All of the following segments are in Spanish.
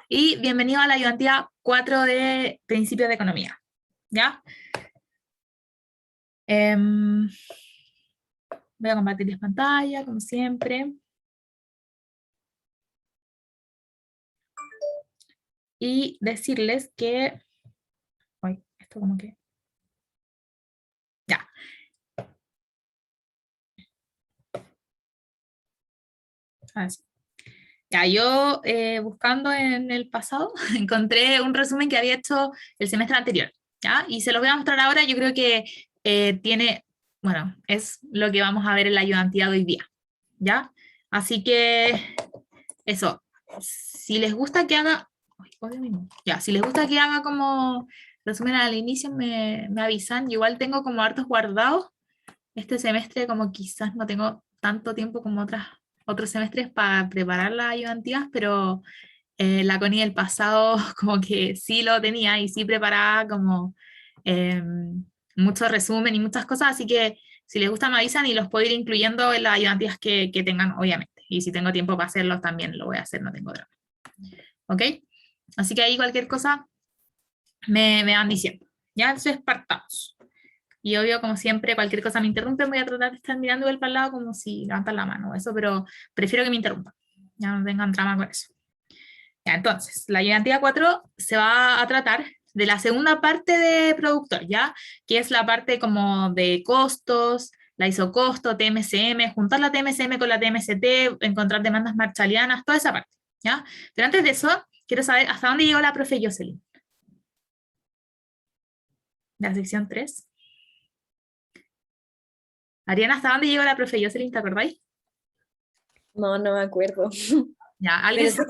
Y bienvenido a la ayudantía 4 de Principios de Economía. ¿Ya? Voy a compartirles pantalla, como siempre. Y decirles que... Uy, esto como que... Ya. A ver. Ya, yo buscando en el pasado encontré un resumen que había hecho el semestre anterior, ¿ya? Y se los voy a mostrar ahora, yo creo que tiene, bueno, es lo que vamos a ver en la ayudantía de hoy día, ¿ya? Así que, eso, si les gusta que haga, ay, obvio mismo. Ya, si les gusta que haga como resumen al inicio, me avisan, yo igual tengo como hartos guardados, este semestre como quizás no tengo tanto tiempo como otros semestres para preparar las ayudantías, pero la Connie del pasado como que sí lo tenía y sí preparaba como eh, mucho resumen y muchas cosas, así que si les gusta me avisan y los puedo ir incluyendo en las ayudantías que tengan, obviamente. Y si tengo tiempo para hacerlos también lo voy a hacer, no tengo drama. ¿Ok? Así que ahí cualquier cosa me van diciendo. Ya, entonces partamos. Y obvio, como siempre, cualquier cosa me interrumpen, voy a tratar de estar mirando el para el lado como si levantan la mano, eso, pero prefiero que me interrumpan. Ya no tengan drama con eso. Ya, entonces, la ayudantía 4 se va a tratar de la segunda parte de productor, ¿ya? Que es la parte como de costos, la isocosto, TMCM, juntar la TMCM con la TMCT, encontrar demandas marshallianas, toda esa parte, ¿ya? Pero antes de eso, quiero saber hasta dónde llegó la profe Jocelyn. De la sección 3. Ariana, ¿hasta dónde llegó la profe Jocelyn? ¿Te acordáis? No, no me acuerdo. Ya, alguien Pero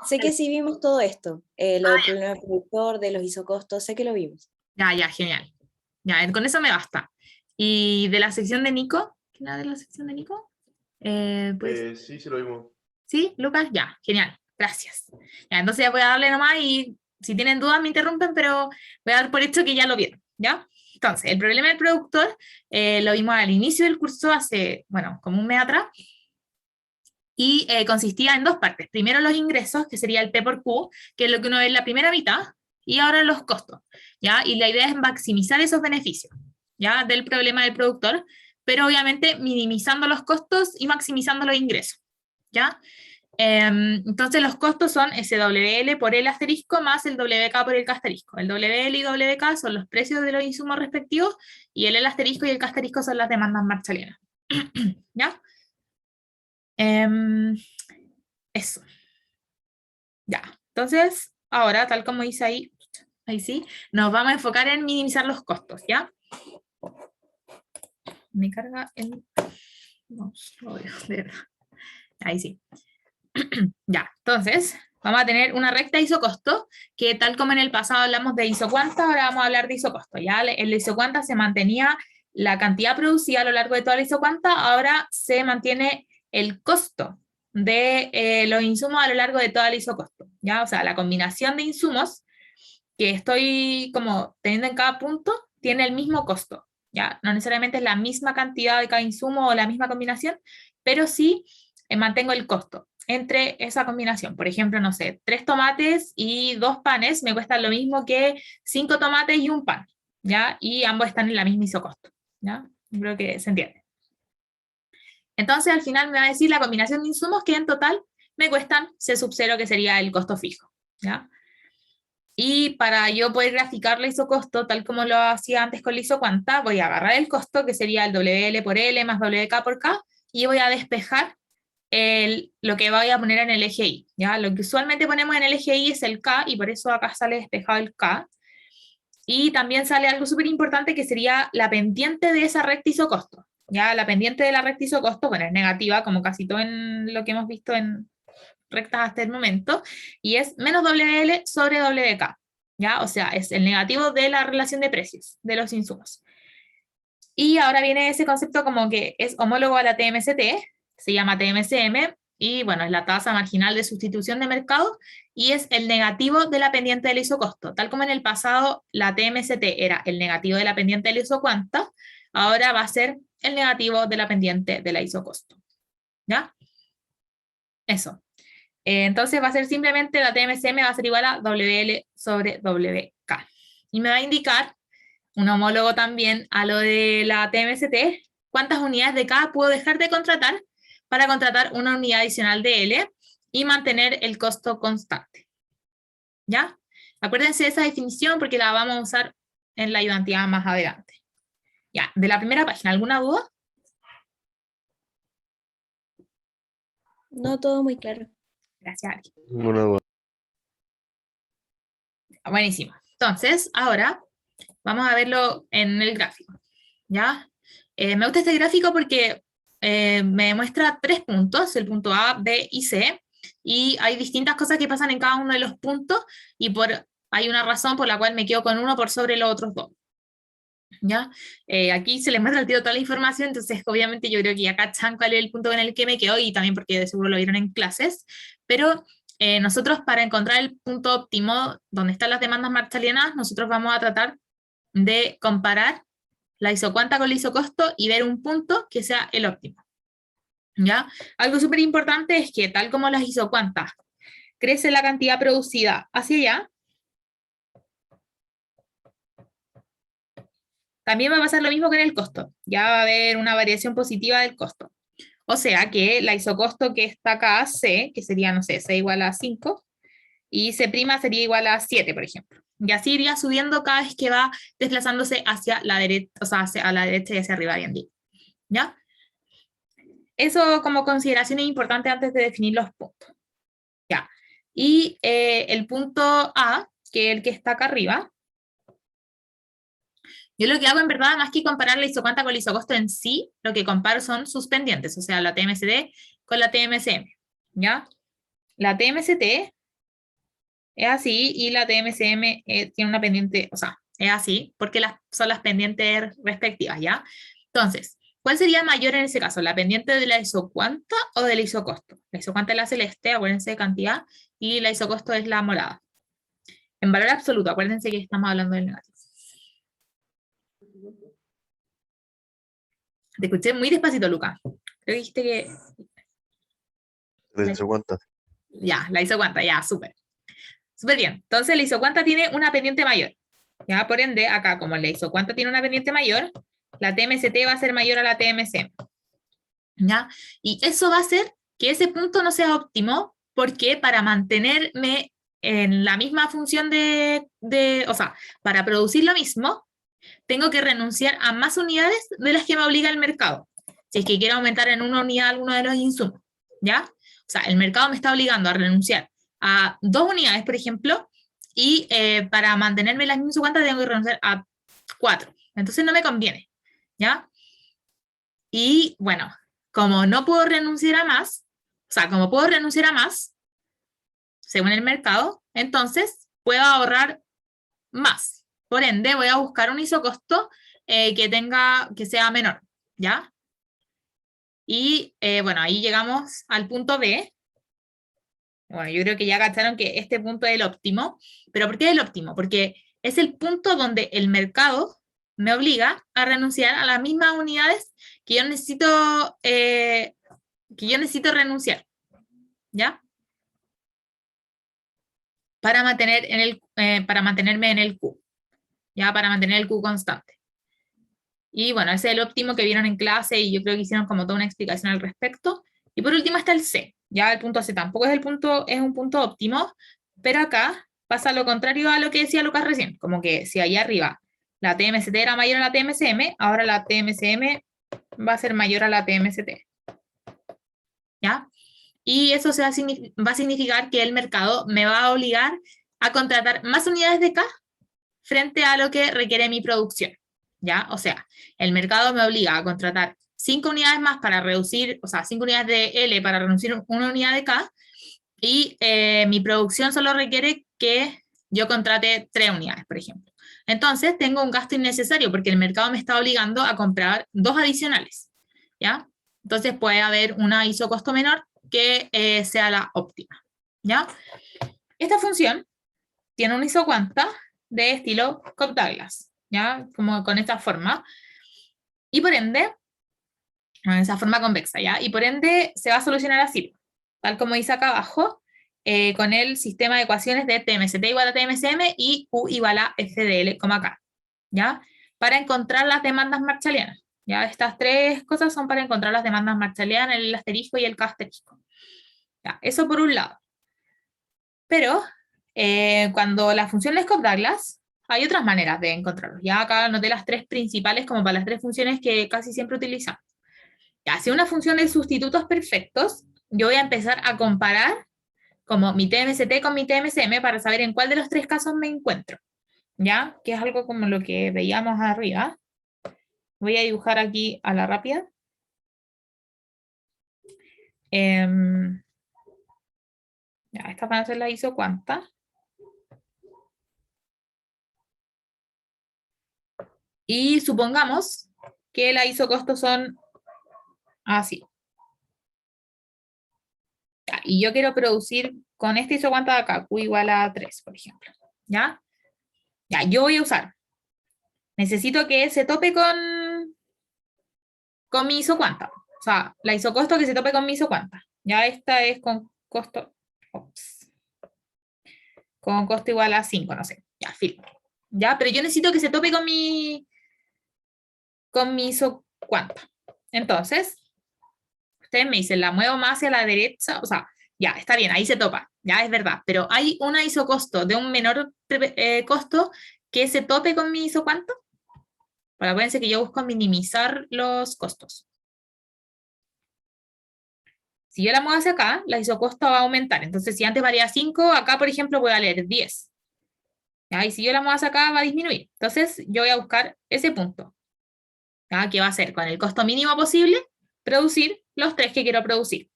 sé que sí vimos todo esto. Lo del problema del productor, de los isocostos, sé que lo vimos. Ya, ya, genial. Ya, con eso me basta. Y de la sección de Nico, ¿quién era de la sección de Nico? Pues, Sí, sí lo vimos. ¿sí, Lucas? Ya, genial, gracias. Ya, entonces ya voy a darle nomás y si tienen dudas me interrumpen, pero voy a dar por hecho que ya lo vieron, ¿ya? Entonces, el problema del productor lo vimos al inicio del curso hace, bueno, como un mes atrás, y consistía en dos partes. Primero los ingresos, que sería el P por Q, que es lo que uno ve en la primera mitad, y ahora los costos, ¿ya? Y la idea es maximizar esos beneficios, ¿ya? Del problema del productor, pero obviamente minimizando los costos y maximizando los ingresos, ¿ya? Entonces los costos son SWL por el asterisco más el WK por el K asterisco. El WL y WK son los precios de los insumos respectivos y el L asterisco y el K asterisco son las demandas marshallianas, ¿ya? Eso. Ya, entonces, ahora, tal como dice ahí, ahí sí, nos vamos a enfocar en minimizar los costos, ¿ya? Me carga el... No, no veo, de verdad. Ahí sí. Ya, entonces, vamos a tener una recta isocosto, que tal como en el pasado hablamos de isocuanta, ahora vamos a hablar de isocosto, ¿ya? En la isocuanta se mantenía la cantidad producida a lo largo de toda la isocuanta, ahora se mantiene el costo de los insumos a lo largo de toda la isocosto, ¿ya? O sea, la combinación de insumos que estoy como teniendo en cada punto tiene el mismo costo, ¿ya? No necesariamente es la misma cantidad de cada insumo o la misma combinación, pero sí mantengo el costo entre esa combinación. Por ejemplo, no sé, 3 tomates y 2 panes me cuestan lo mismo que 5 tomates y un pan, ¿ya? Y ambos están en la misma isocosto, ¿ya? Creo que se entiende. Entonces, al final me va a decir la combinación de insumos que en total me cuestan C sub 0, que sería el costo fijo, ¿ya? Y para yo poder graficar la isocosto, tal como lo hacía antes con la isocuanta, voy a agarrar el costo, que sería el WL por L más WK por K, y voy a despejar lo que voy a poner en el eje Y, ¿ya? Lo que usualmente ponemos en el eje Y es el K, y por eso acá sale despejado el K. Y también sale algo súper importante, que sería la pendiente de esa recta isocosto, ¿ya? La pendiente de la recta isocosto, bueno, es negativa, como casi todo en lo que hemos visto en rectas hasta el momento, y es menos WL sobre WK, ¿ya? O sea, es el negativo de la relación de precios de los insumos. Y ahora viene ese concepto como que es homólogo a la TMCT, se llama TMCM, y bueno, es la tasa marginal de sustitución de mercado, y es el negativo de la pendiente del isocosto. Tal como en el pasado la TMCT era el negativo de la pendiente del isocuanta, ahora va a ser el negativo de la pendiente de la isocosto, ¿ya? Eso. Entonces va a ser simplemente la TMCM va a ser igual a WL sobre WK. Y me va a indicar un homólogo también a lo de la TMCT, cuántas unidades de K puedo dejar de contratar para contratar una unidad adicional de L y mantener el costo constante. ¿Ya? Acuérdense de esa definición porque la vamos a usar en la ayudantía más adelante. Ya, de la primera página, ¿alguna duda? No, todo muy claro. Gracias, Ari. Una duda. Buenísimo. Entonces, ahora vamos a verlo en el gráfico. ¿Ya? Me gusta este gráfico porque me muestra 3 puntos, el punto A, B y C, y hay distintas cosas que pasan en cada uno de los puntos, y hay una razón por la cual me quedo con uno por sobre los otros dos. ¿Ya? Aquí se les muestra el tiro toda la información, entonces obviamente yo creo que ya cachan cuál es el punto en el que me quedo, y también porque de seguro lo vieron en clases, pero nosotros para encontrar el punto óptimo donde están las demandas marshallianas, nosotros vamos a tratar de comparar la isocuanta con la isocosto y ver un punto que sea el óptimo. ¿Ya? Algo súper importante es que tal como las isocuantas crece la cantidad producida hacia allá, también va a pasar lo mismo que en el costo. Ya va a haber una variación positiva del costo. O sea que la isocosto que está acá, C, que sería, no sé, C igual a 5, y C' sería igual a 7, por ejemplo. Y así iría subiendo cada vez que va desplazándose hacia la derecha, o sea, a la derecha y hacia arriba, bien digo. ¿Ya? Eso como consideración es importante antes de definir los puntos. ¿Ya? Y el punto A, que es el que está acá arriba, yo lo que hago en verdad, más que comparar la isocuanta con la isocosto en sí, lo que comparo son sus pendientes, o sea, la TMCD con la TMCM. ¿Ya? La TMCT es así y la TMCM tiene una pendiente, o sea, es así, porque son las pendientes respectivas, ¿ya? Entonces, ¿cuál sería mayor en ese caso? ¿La pendiente de la isocuanta o de la isocosto? La isocuanta es la celeste, acuérdense de cantidad, y la isocosto es la morada. En valor absoluto, acuérdense que estamos hablando del negativo. Te escuché muy despacito, Luca. Creo que dijiste que... ¿La isocuanta? Ya, la isocuanta, ya, súper. Súper bien. Entonces, la isocuanta tiene una pendiente mayor. Ya, por ende, acá, como la isocuanta tiene una pendiente mayor, la TMCT va a ser mayor a la TMCM. ¿Ya? Y eso va a hacer que ese punto no sea óptimo, porque para mantenerme en la misma función o sea, para producir lo mismo, tengo que renunciar a más unidades de las que me obliga el mercado, si es que quiero aumentar en una unidad alguno de los insumos, ¿ya? O sea, el mercado me está obligando a renunciar a 2 unidades, por ejemplo, y para mantenerme las mismas cuantas tengo que renunciar a 4. Entonces no me conviene, ¿ya? Y bueno, como no puedo renunciar a más, o sea, como puedo renunciar a más, según el mercado, entonces puedo ahorrar más. Por ende, voy a buscar un isocosto que sea menor, ¿ya? Y bueno, ahí llegamos al punto B. Bueno, yo creo que ya cacharon que este punto es el óptimo. ¿Pero por qué es el óptimo? Porque es el punto donde el mercado me obliga a renunciar a las mismas unidades que yo necesito renunciar, ¿ya? Para mantenerme en el Q, ¿ya? Para mantener el Q constante. Y bueno, ese es el óptimo que vieron en clase y yo creo que hicieron como toda una explicación al respecto. Y por último está el C, ya el punto C tampoco es un punto óptimo, pero acá pasa lo contrario a lo que decía Lucas recién, como que si allá arriba la TMCT era mayor a la TMCM, ahora la TMCM va a ser mayor a la TMCT. ¿Ya? Y eso va a significar que el mercado me va a obligar a contratar más unidades de K frente a lo que requiere mi producción. ¿Ya? O sea, el mercado me obliga a contratar 5 unidades más para reducir, o sea, 5 unidades de L para reducir una unidad de K, y mi producción solo requiere que yo contrate 3 unidades, por ejemplo. Entonces, tengo un gasto innecesario porque el mercado me está obligando a comprar 2 adicionales, ¿ya? Entonces, puede haber una isocosto menor que sea la óptima, ¿ya? Esta función tiene una isocuanta de estilo Cobb-Douglas, ¿ya? Como con esta forma. Y por ende, en esa forma convexa, ¿ya? Y por ende se va a solucionar así, tal como dice acá abajo, con el sistema de ecuaciones de TMST igual a TMSM y Q igual a FDL, como acá, ¿ya? Para encontrar las demandas marshallianas. ¿Ya? Estas tres cosas son para encontrar las demandas marshallianas, el asterisco y el K asterisco. ¿Ya? Eso por un lado. Pero cuando la función es Cobb-Douglas, hay otras maneras de encontrarlos. Ya acá anoté las tres principales como para las tres funciones que casi siempre utilizamos. Ya, si una función de sustitutos perfectos, yo voy a empezar a comparar como mi TMST con mi TMSM para saber en cuál de los tres casos me encuentro. ¿Ya? Que es algo como lo que veíamos arriba. Voy a dibujar aquí a la rápida. Ya, esta van a ser la isocuanta. Y supongamos que la isocostos son así. Ya, y yo quiero producir con esta isocuanta de acá, Q igual a 3, por ejemplo. ¿Ya? Ya, yo voy a usar. Necesito que se tope con mi isocuanta. O sea, la isocosto que se tope con mi isocuanta. Ya esta es con costo. Ups, con costo igual a 5, no sé. Ya, fin. Ya, pero yo necesito que se tope con mi isocuanta. Entonces, ustedes me dicen, la muevo más hacia la derecha, o sea, ya, está bien, ahí se topa, ya es verdad, pero hay una isocosto de un menor costo que se tope con mi isocuanta. Para acuérdense que yo busco minimizar los costos. Si yo la muevo hacia acá, la isocosto va a aumentar. Entonces, si antes valía 5, acá, por ejemplo, voy a leer 10. ¿Ya? Y si yo la muevo hacia acá, va a disminuir. Entonces, yo voy a buscar ese punto. ¿Ya? Que va a ser con el costo mínimo posible, producir los tres que quiero producir.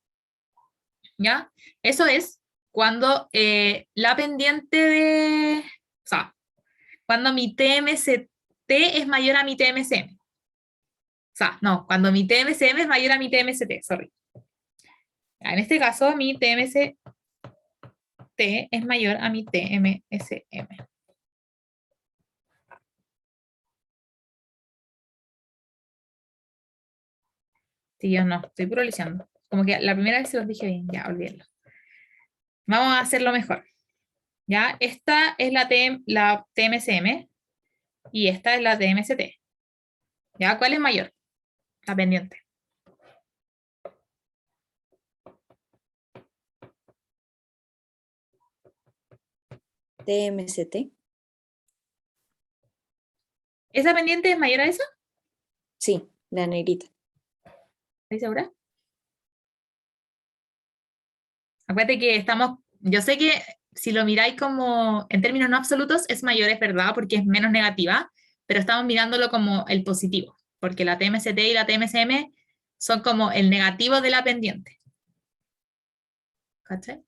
¿Ya? Eso es cuando la pendiente de... O sea, cuando mi TMST es mayor a mi TMSM. O sea, no, cuando mi TMSM es mayor a mi TMST, sorry. En este caso, mi TMST es mayor a mi TMSM. Sí, yo no, estoy puro lisiando. Como que la primera vez se los dije bien, ya, olvídenlo. Vamos a hacerlo mejor. ¿Ya? Esta es la TMSM y esta es la TMST. ¿Ya? ¿Cuál es mayor? La pendiente. TMST. ¿Esa pendiente es mayor a esa? Sí, la negrita. ¿Estás segura? Acuérdate que estamos, yo sé que si lo miráis como en términos no absolutos es mayor, es verdad, porque es menos negativa, pero estamos mirándolo como el positivo, porque la TMST y la TMSM son como el negativo de la pendiente. ¿Cachai?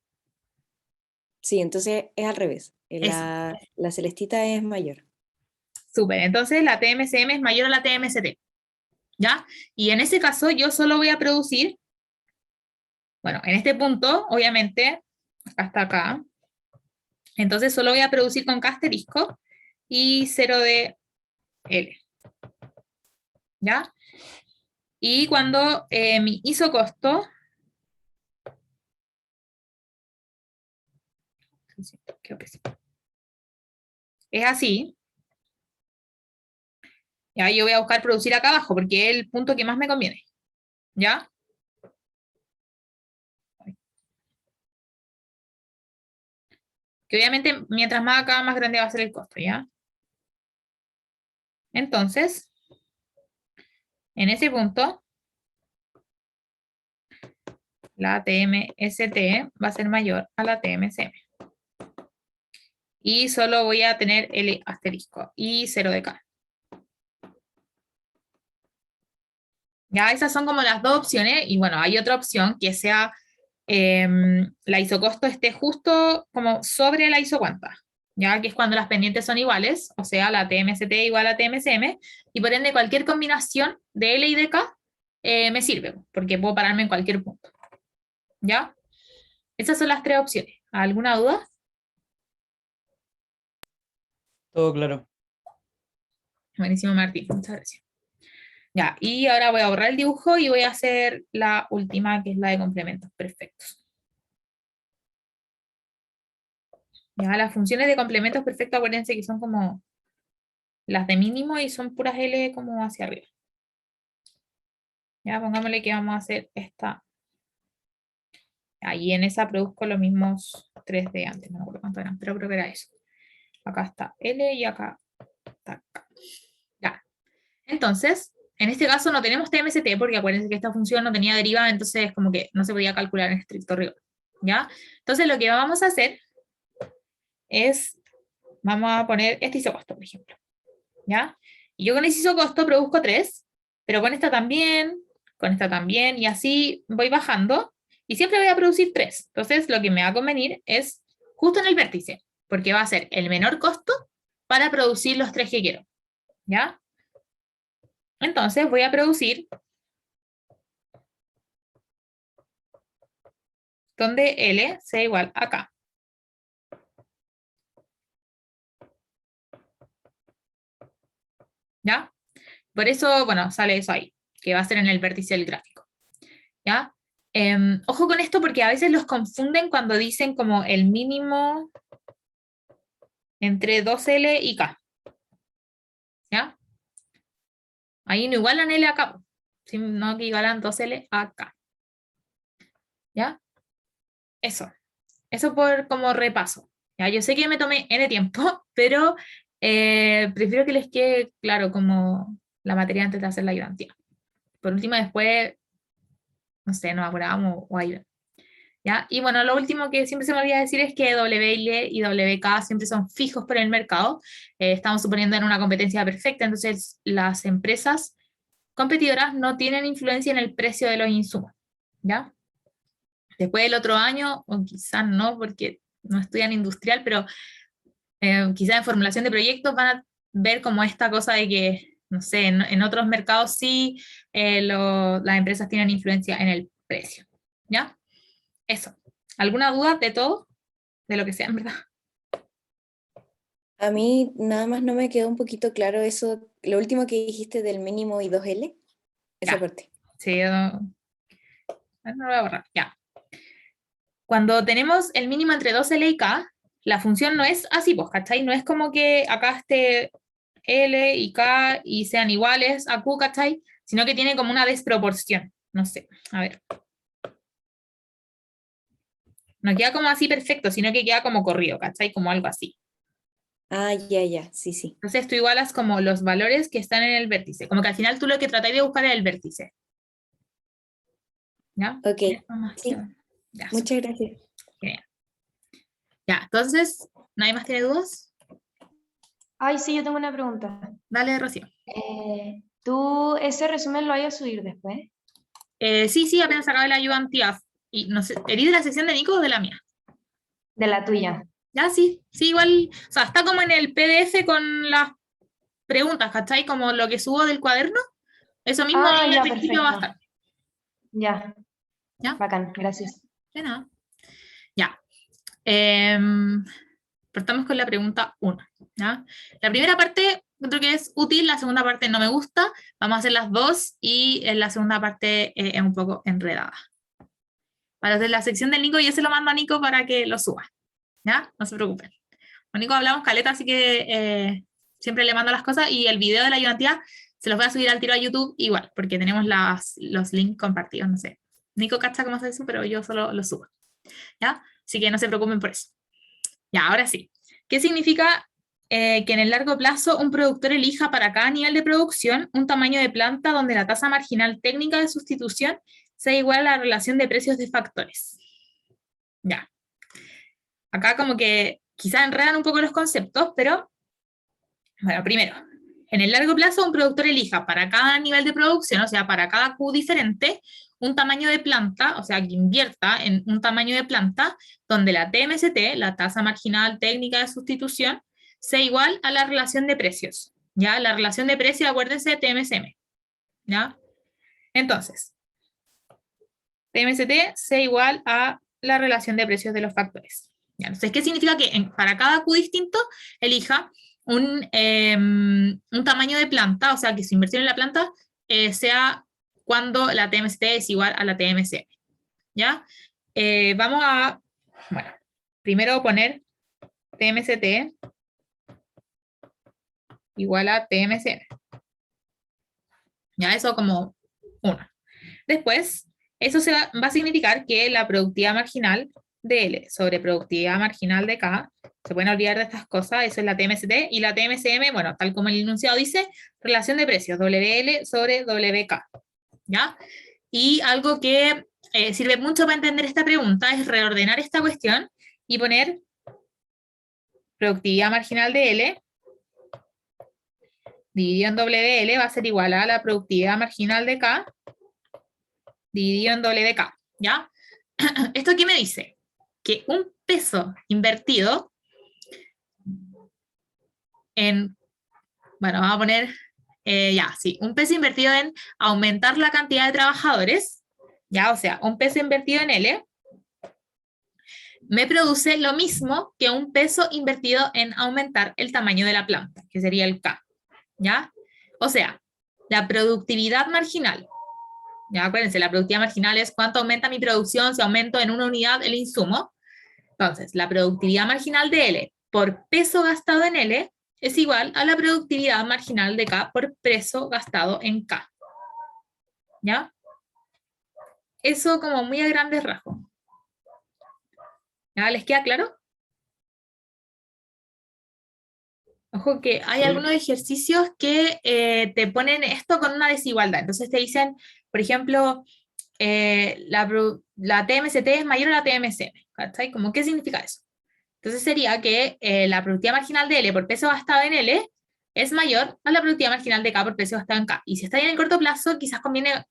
Sí, entonces es al revés. La celestita es mayor. Súper, entonces la TMSM es mayor a la TMST, ¿ya? Y en ese caso yo solo voy a producir, bueno, en este punto, obviamente, hasta acá, entonces solo voy a producir con K asterisco y 0 de L, ¿ya? Y cuando mi isocosto es así, ya yo voy a buscar producir acá abajo porque es el punto que más me conviene, ¿ya? Que obviamente mientras más acá, más grande va a ser el costo, ¿ya? Entonces, en ese punto, la TMST va a ser mayor a la TMSM. Y solo voy a tener L asterisco y 0 de K. Ya, esas son como las dos opciones. Y bueno, hay otra opción que sea la isocosto esté justo como sobre la isocuanta, ya que es cuando las pendientes son iguales, o sea, la TMST igual a TMSM, y por ende cualquier combinación de L y de K me sirve, porque puedo pararme en cualquier punto. ¿Ya? Esas son las tres opciones. ¿Alguna duda? Todo claro. Buenísimo, Martín. Muchas gracias. Ya, y ahora voy a borrar el dibujo y voy a hacer la última, que es la de complementos perfectos. Ya, las funciones de complementos perfectos, acuérdense que son como las de mínimo y son puras L como hacia arriba. Ya, pongámosle que vamos a hacer esta. Ahí en esa produzco los mismos 3 de antes, no me acuerdo cuánto eran, pero creo que era eso. Acá está L y acá está acá. Ya. Entonces, en este caso no tenemos TMST porque acuérdense que esta función no tenía derivada, entonces como que no se podía calcular en estricto rigor. ¿Ya? Entonces lo que vamos a hacer es, vamos a poner este isocosto, por ejemplo. ¿Ya? Y yo con ese isocosto produzco 3, pero con esta también, y así voy bajando, y siempre voy a producir 3. Entonces lo que me va a convenir es justo en el vértice, porque va a ser el menor costo para producir los 3 que quiero. ¿Ya? Entonces voy a producir donde L sea igual a K. ¿Ya? Por eso, bueno, sale eso ahí, que va a ser en el vértice del gráfico. ¿Ya? Ojo con esto porque a veces los confunden cuando dicen como el mínimo entre 2L y K. ¿Ya? Ahí no igualan L a K, sino que igualan 2L a K. ¿Ya? Eso. Eso por como repaso. ¿Ya? Yo sé que me tomé N tiempo, pero prefiero que les quede claro como la materia antes de hacer la ayudantía. Por último, después, no sé, nos apuramos o ahí. ¿Ya? Y bueno, lo último que siempre se me olvida decir es que WL y WK siempre son fijos por el mercado. Estamos suponiendo en una competencia perfecta, entonces las empresas competidoras no tienen influencia en el precio de los insumos. ¿Ya? Después del otro año, o quizás no, porque no estudian industrial, pero quizás en formulación de proyectos van a ver como esta cosa de que, no sé, en otros mercados sí las empresas tienen influencia en el precio. ¿Ya? Eso. ¿Alguna duda de todo? De lo que sea, en verdad. A mí nada más no me quedó un poquito claro eso, lo último que dijiste del mínimo y 2L, esa Ya. parte. Sí, no lo voy a borrar. Ya. Cuando tenemos el mínimo entre 2L y K, la función no es así, pues, ¿cachai? No es como que acá esté L y K y sean iguales a Q, ¿cachai? Sino que tiene como una desproporción. No sé, a ver. No queda como así perfecto, sino que queda como corrido, ¿cachai? Como algo así. Ah, ya, sí, sí. Entonces tú igualas como los valores que están en el vértice. Como que al final tú lo que tratáis de buscar es el vértice. ¿Ya? Ok, Eso más sí, que- Ya, muchas gracias. genial. Ya, entonces, ¿nadie más tiene dudas? Ay, sí, yo tengo una pregunta. Dale, Rocío. ¿Tú ese resumen lo vayas a subir después? Sí, apenas acabé la ayudantía. Y no sé, ¿eres de la sección de Nico o de la mía? De la tuya. Ya, sí, igual, o sea, está como en el PDF con las preguntas, ¿cachai? Como lo que subo del cuaderno, eso mismo Ah, ahí ya, al principio va a perfecto. estar. Ya, ¿Ya? bacán, gracias. De nada. Ya. Partamos con la pregunta 1. ¿Ya? La primera parte creo que es útil, la segunda parte no me gusta. Vamos a hacer las dos y en la segunda parte es un poco enredada. Para hacer la sección del Nico, yo se lo mando a Nico para que lo suba. ¿Ya? No se preocupen. Con Nico hablamos caleta, así que siempre le mando las cosas y el video de la ayudantía se los voy a subir al tiro a YouTube igual, porque tenemos los links compartidos, no sé. Nico cacha cómo hace eso, pero yo solo lo subo. ¿Ya? Así que no se preocupen por eso. Ya, ahora sí. ¿Qué significa que en el largo plazo un productor elija para cada nivel de producción un tamaño de planta donde la tasa marginal técnica de sustitución sea igual a la relación de precios de factores? Ya. Acá como que quizá enredan un poco los conceptos, pero bueno, primero, en el largo plazo un productor elija para cada nivel de producción, o sea, para cada Q diferente, un tamaño de planta, o sea, que invierta en un tamaño de planta donde la TMST, la tasa marginal técnica de sustitución, sea igual a la relación de precios. ¿Ya? La relación de precios, acuérdense, TMSM. ¿Ya? Entonces, TMST sea igual a la relación de precios de los factores. ¿Ya? Entonces, ¿qué significa? Que para cada Q distinto elija un tamaño de planta, o sea, que su inversión en la planta sea cuando la TMST es igual a la TMC. ¿Ya? Vamos a, bueno, primero poner TMCT igual a TMCM. Ya, eso como uno. Después, eso va a significar que la productividad marginal de L sobre productividad marginal de K, se pueden olvidar de estas cosas, eso es la TMCT, y la TMCM, bueno, tal como el enunciado dice, relación de precios, WL sobre WK, ¿ya? Y algo que sirve mucho para entender esta pregunta es reordenar esta cuestión y poner productividad marginal de L dividido en WL va a ser igual a la productividad marginal de K dividido en WK, ¿ya? ¿Esto qué me dice? Que un peso invertido en, bueno, vamos a poner, un peso invertido en aumentar la cantidad de trabajadores, ya, o sea, un peso invertido en L, me produce lo mismo que un peso invertido en aumentar el tamaño de la planta, que sería el K, ¿ya? O sea, la productividad marginal, ya acuérdense, la productividad marginal es cuánto aumenta mi producción si aumento en una unidad el insumo. Entonces, la productividad marginal de L por peso gastado en L es igual a la productividad marginal de K por peso gastado en K. ¿Ya? Eso como muy a grandes rasgos. ¿Ya? ¿Les queda claro? Ojo que hay algunos ejercicios que te ponen esto con una desigualdad. Entonces te dicen, por ejemplo, la TMCT es mayor a la TMCM. ¿Cachai? ¿Cómo qué significa eso? Entonces sería que la productividad marginal de L por peso gastado en L es mayor a la productividad marginal de K por peso gastado en K. Y si está en el corto plazo, quizás conviene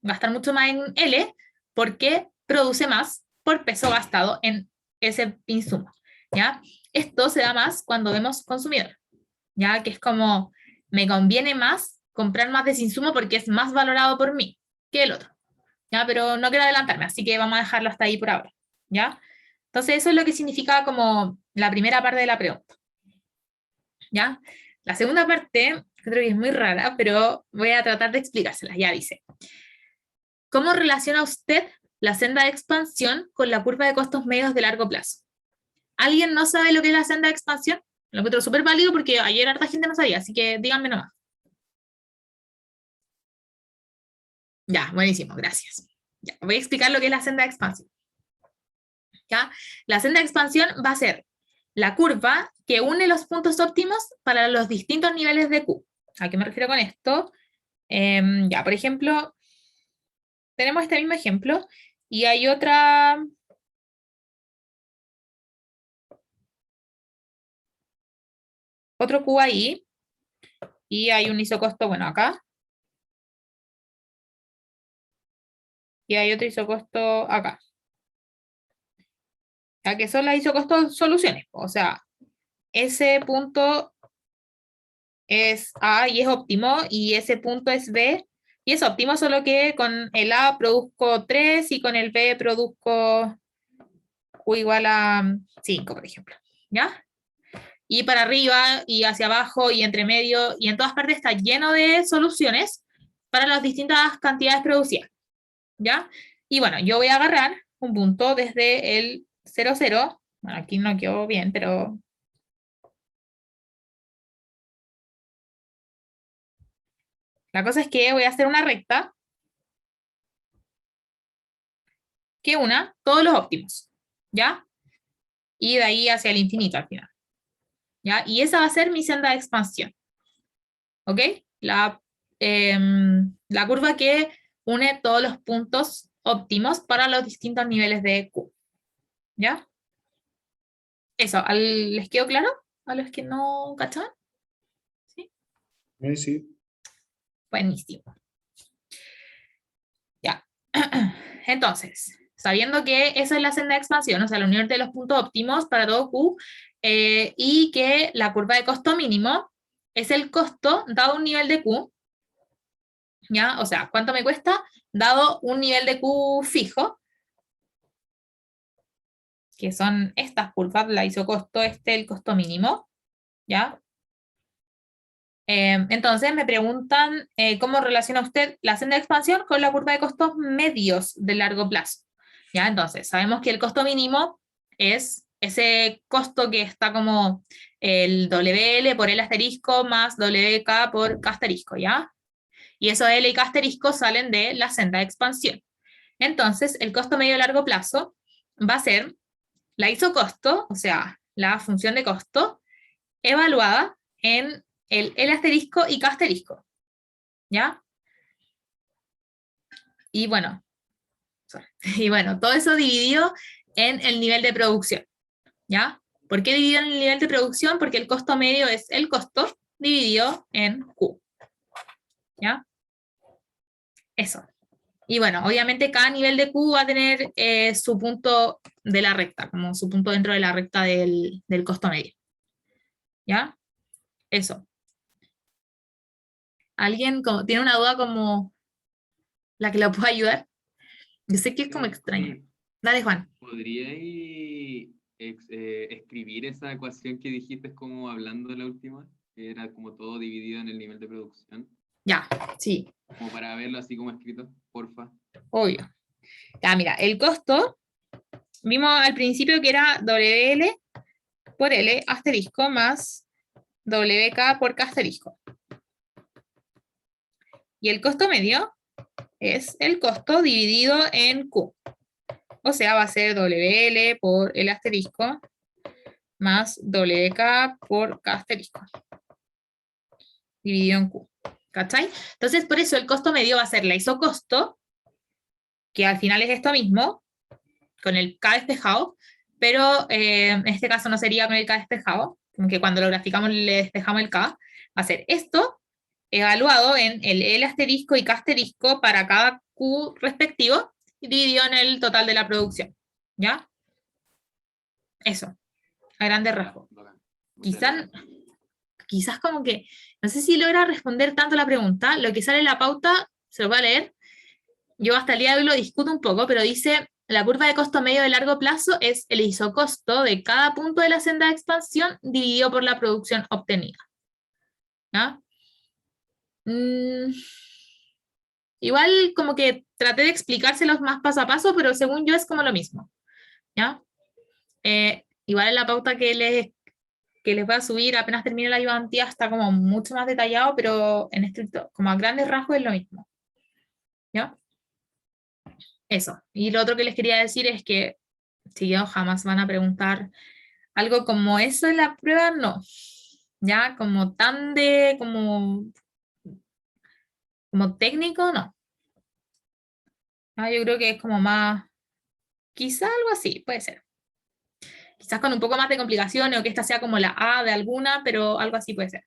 gastar mucho más en L porque produce más por peso gastado en ese insumo. ¿Ya? Esto se da más cuando vemos consumidor. ¿Ya? Que es como, me conviene más comprar más de ese insumo porque es más valorado por mí que el otro. ¿Ya? Pero no quiero adelantarme, así que vamos a dejarlo hasta ahí por ahora. ¿Ya? Entonces eso es lo que significa como la primera parte de la pregunta. ¿Ya? La segunda parte, creo que es muy rara, pero voy a tratar de explicársela. Ya dice, ¿cómo relaciona usted la senda de expansión con la curva de costos medios de largo plazo? ¿Alguien no sabe lo que es la senda de expansión? Lo encuentro súper válido porque ayer harta gente no sabía, así que díganme nomás. Ya, buenísimo, gracias. Ya, voy a explicar lo que es la senda de expansión. ¿Ya? La senda de expansión va a ser la curva que une los puntos óptimos para los distintos niveles de Q. ¿A qué me refiero con esto? Ya, por ejemplo, tenemos este mismo ejemplo y hay otro Q ahí y hay un isocosto, bueno, acá. Y hay otro isocosto acá. Ya que son las isocosto soluciones. O sea, ese punto es A y es óptimo, y ese punto es B, y es óptimo, solo que con el A produzco 3 y con el B produzco Q igual a 5, por ejemplo. ¿Ya? Y para arriba, y hacia abajo, y entre medio, y en todas partes está lleno de soluciones para las distintas cantidades producidas. ¿Ya? Y bueno, yo voy a agarrar un punto desde el 0, 0. Bueno, aquí no quedó bien, pero... La cosa es que voy a hacer una recta que una todos los óptimos, ¿ya? Y de ahí hacia el infinito al final, ¿ya? Y esa va a ser mi senda de expansión, ¿ok? La curva que une todos los puntos óptimos para los distintos niveles de Q, ¿ya? Eso, ¿les quedó claro? ¿A los que no cachaban? ¿Sí? Sí. Buenísimo. Ya. Entonces, sabiendo que esa es la senda de expansión, o sea, la unión de los puntos óptimos para todo Q, y que la curva de costo mínimo es el costo dado un nivel de Q, ¿ya? O sea, ¿cuánto me cuesta dado un nivel de Q fijo? Que son estas curvas, la isocosto, el costo mínimo, ¿ya? Entonces me preguntan cómo relaciona usted la senda de expansión con la curva de costos medios de largo plazo. ¿Ya? Entonces, sabemos que el costo mínimo es ese costo que está como el WL por L asterisco más WK por K asterisco, ¿ya? Y esos L y K asterisco salen de la senda de expansión. Entonces, el costo medio a largo plazo va a ser la isocosto, o sea, la función de costo, evaluada en el L asterisco y K asterisco, ¿ya? Y bueno, todo eso dividido en el nivel de producción, ¿ya? ¿Por qué dividido en el nivel de producción? Porque el costo medio es el costo dividido en Q, ¿ya? Eso. Y bueno, obviamente cada nivel de Q va a tener su punto de la recta, como su punto dentro de la recta del costo medio, ¿ya? Eso. ¿Alguien tiene una duda como la que lo pueda ayudar? Yo sé que es como extraño. Dale, Juan. ¿Podríais escribir esa ecuación que dijiste como hablando de la última? Que era como todo dividido en el nivel de producción. Ya, sí, Como para verlo así como escrito, porfa. obvio. Ya, mira, el costo, vimos al principio que era WL por L asterisco más WK por K asterisco. Y el costo medio es el costo dividido en Q. O sea, va a ser WL por L asterisco más WK por K asterisco. Dividido en Q. ¿Cachai? Entonces, por eso el costo medio va a ser la isocosto, que al final es esto mismo, con el K despejado, pero en este caso no sería con el K despejado, aunque cuando lo graficamos le despejamos el K, va a ser esto evaluado en el L asterisco y K asterisco para cada Q respectivo, dividido en el total de la producción, ¿ya? Eso, a grandes rasgos. Bacán. Muchas gracias. Quizás como que, no sé si logra responder tanto la pregunta, lo que sale en la pauta, se lo voy a leer, yo hasta el día de hoy lo discuto un poco, pero dice, la curva de costo medio de largo plazo es el isocosto de cada punto de la senda de expansión dividido por la producción obtenida. ¿Ya? Igual como que traté de explicárselos más paso a paso, pero según yo es como lo mismo. ¿Ya? Igual en la pauta que les voy a subir apenas termine la ayudantía está como mucho más detallado, pero en estricto, como a grandes rasgos es lo mismo. ¿Ya? Eso. Y lo otro que les quería decir es que si yo jamás van a preguntar algo como eso en la prueba, no. Ya, como tan de, como técnico, no. Ya, yo creo que es como más, quizá algo así, puede ser. Quizás con un poco más de complicaciones o que esta sea como la A de alguna, pero algo así puede ser.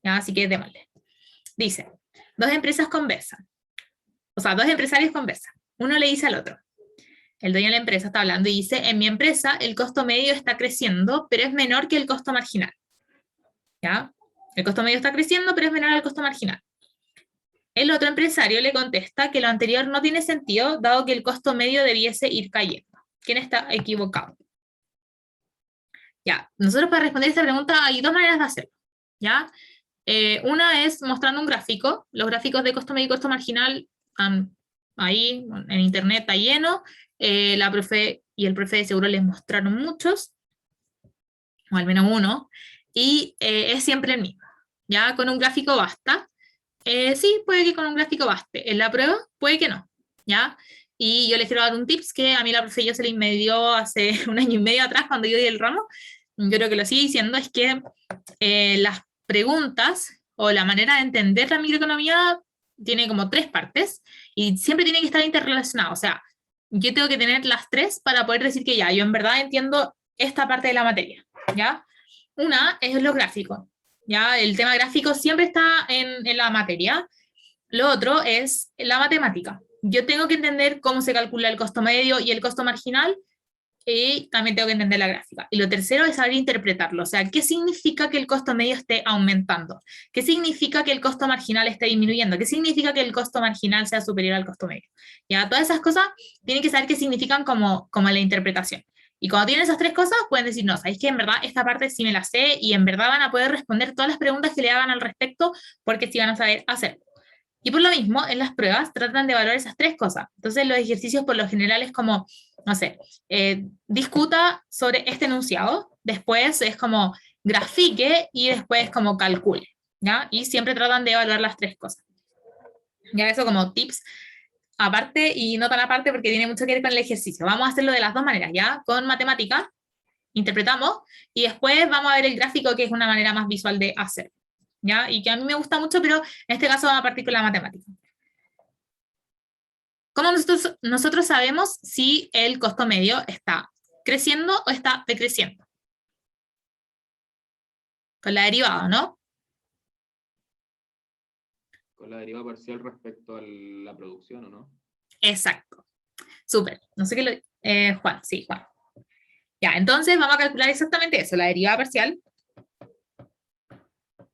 Ya, así que démosle. Dice, dos empresarios conversan. Uno le dice al otro. El dueño de la empresa está hablando y dice, en mi empresa el costo medio está creciendo, pero es menor que el costo marginal. ¿Ya? El costo medio está creciendo, pero es menor al costo marginal. El otro empresario le contesta que lo anterior no tiene sentido, dado que el costo medio debiese ir cayendo. ¿Quién está equivocado? Ya, nosotros para responder esta pregunta hay dos maneras de hacerlo. ¿Ya? Una es mostrando un gráfico. Los gráficos de costo medio y costo marginal están ahí, en internet está lleno. La profe y el profe de seguro les mostraron muchos, o al menos uno, y es siempre el mismo. Ya con un gráfico basta. Sí, puede que con un gráfico baste. En la prueba, puede que no. ¿Ya? Y yo les quiero dar un tips que a mí la profe Jocelyn me dio hace un año y medio atrás cuando yo di el ramo. Yo creo que lo sigue diciendo, es que las preguntas o la manera de entender la microeconomía tiene como tres partes y siempre tiene que estar interrelacionado. O sea, yo tengo que tener las tres para poder decir que ya, yo en verdad entiendo esta parte de la materia, ¿ya? Una es los gráficos, ¿ya? El tema gráfico siempre está en la materia. Lo otro es la matemática. Yo tengo que entender cómo se calcula el costo medio y el costo marginal, y también tengo que entender la gráfica. Y lo tercero es saber interpretarlo, o sea, ¿qué significa que el costo medio esté aumentando? ¿Qué significa que el costo marginal esté disminuyendo? ¿Qué significa que el costo marginal sea superior al costo medio? Ya, todas esas cosas tienen que saber qué significan como la interpretación. Y cuando tienen esas tres cosas, pueden decir, no, sabéis que en verdad esta parte sí me la sé, y en verdad van a poder responder todas las preguntas que le hagan al respecto, porque sí van a saber hacerlo. Y por lo mismo, en las pruebas tratan de evaluar esas tres cosas. Entonces los ejercicios por lo general es como no sé, discuta sobre este enunciado, después es como grafique y después como calcule, ¿ya? Y siempre tratan de evaluar las tres cosas. Ya eso como tips aparte y no tan aparte porque tiene mucho que ver con el ejercicio. Vamos a hacerlo de las dos maneras, ¿ya? Con matemática, interpretamos, y después vamos a ver el gráfico, que es una manera más visual de hacer, ¿ya? Y que a mí me gusta mucho, pero en este caso vamos a partir con la matemática. ¿Cómo nosotros sabemos si el costo medio está creciendo o está decreciendo? Con la derivada, ¿no? Con la deriva parcial respecto a la producción, ¿o no? Exacto. Súper. No sé qué lo... Juan, sí, Juan. Ya, entonces vamos a calcular exactamente eso, la derivada parcial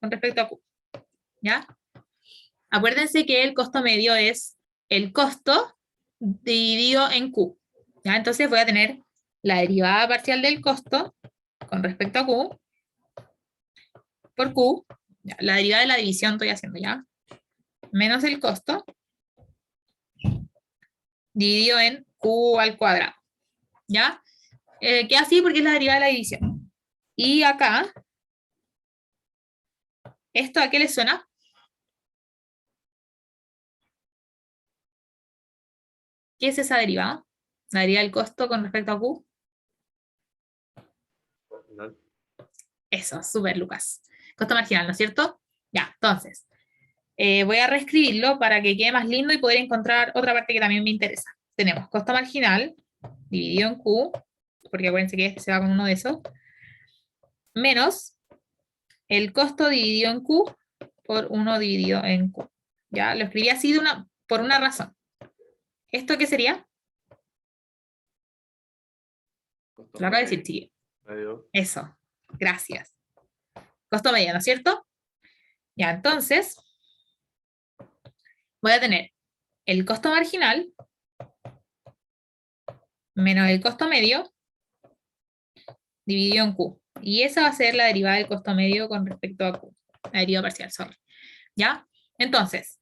con respecto a Q. ¿Ya? Acuérdense que el costo medio es el costo dividido en Q. ¿Ya? Entonces voy a tener la derivada parcial del costo con respecto a Q por Q. Ya, la derivada de la división estoy haciendo ya. Menos el costo dividido en Q al cuadrado. ¿Ya? Queda así porque es la derivada de la división. Y acá, ¿esto a qué le suena? ¿Qué es esa derivada? La derivada del costo con respecto a Q. Marginal. Eso, súper, Lucas. Costo marginal, ¿no es cierto? Ya, entonces, voy a reescribirlo para que quede más lindo y poder encontrar otra parte que también me interesa. Tenemos costo marginal dividido en Q, porque acuérdense que este se va con uno de esos, menos el costo dividido en Q por 1 dividido en Q. Ya, lo escribí así por una razón. ¿Esto qué sería? Costo Lo acabo de medio. decir, chiquillo. Medio. Eso, gracias. Costo medio, ¿no es cierto? Ya, entonces, voy a tener el costo marginal menos el costo medio dividido en Q. Y esa va a ser la derivada del costo medio con respecto a Q. La derivada parcial, sorry. ¿Ya? Entonces,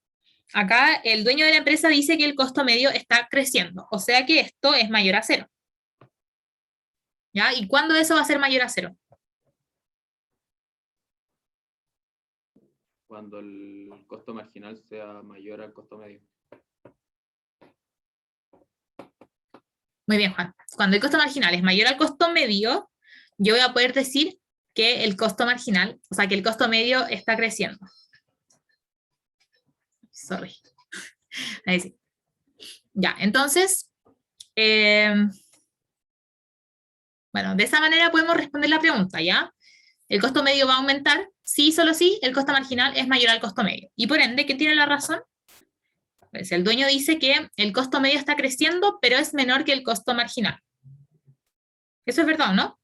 acá el dueño de la empresa dice que el costo medio está creciendo. O sea que esto es mayor a 0. ¿Ya? ¿Y cuándo eso va a ser mayor a 0? Cuando el costo marginal sea mayor al costo medio. Muy bien, Juan. Cuando el costo marginal es mayor al costo medio, yo voy a poder decir que el costo marginal, o sea, que el costo medio está creciendo. Sorry. Ahí sí. Ya, entonces, bueno, de esa manera podemos responder la pregunta, ¿ya? El costo medio va a aumentar, sí, solo sí, el costo marginal es mayor al costo medio. Y por ende, ¿quién tiene la razón? Pues el dueño dice que el costo medio está creciendo, pero es menor que el costo marginal. Eso es verdad, ¿no?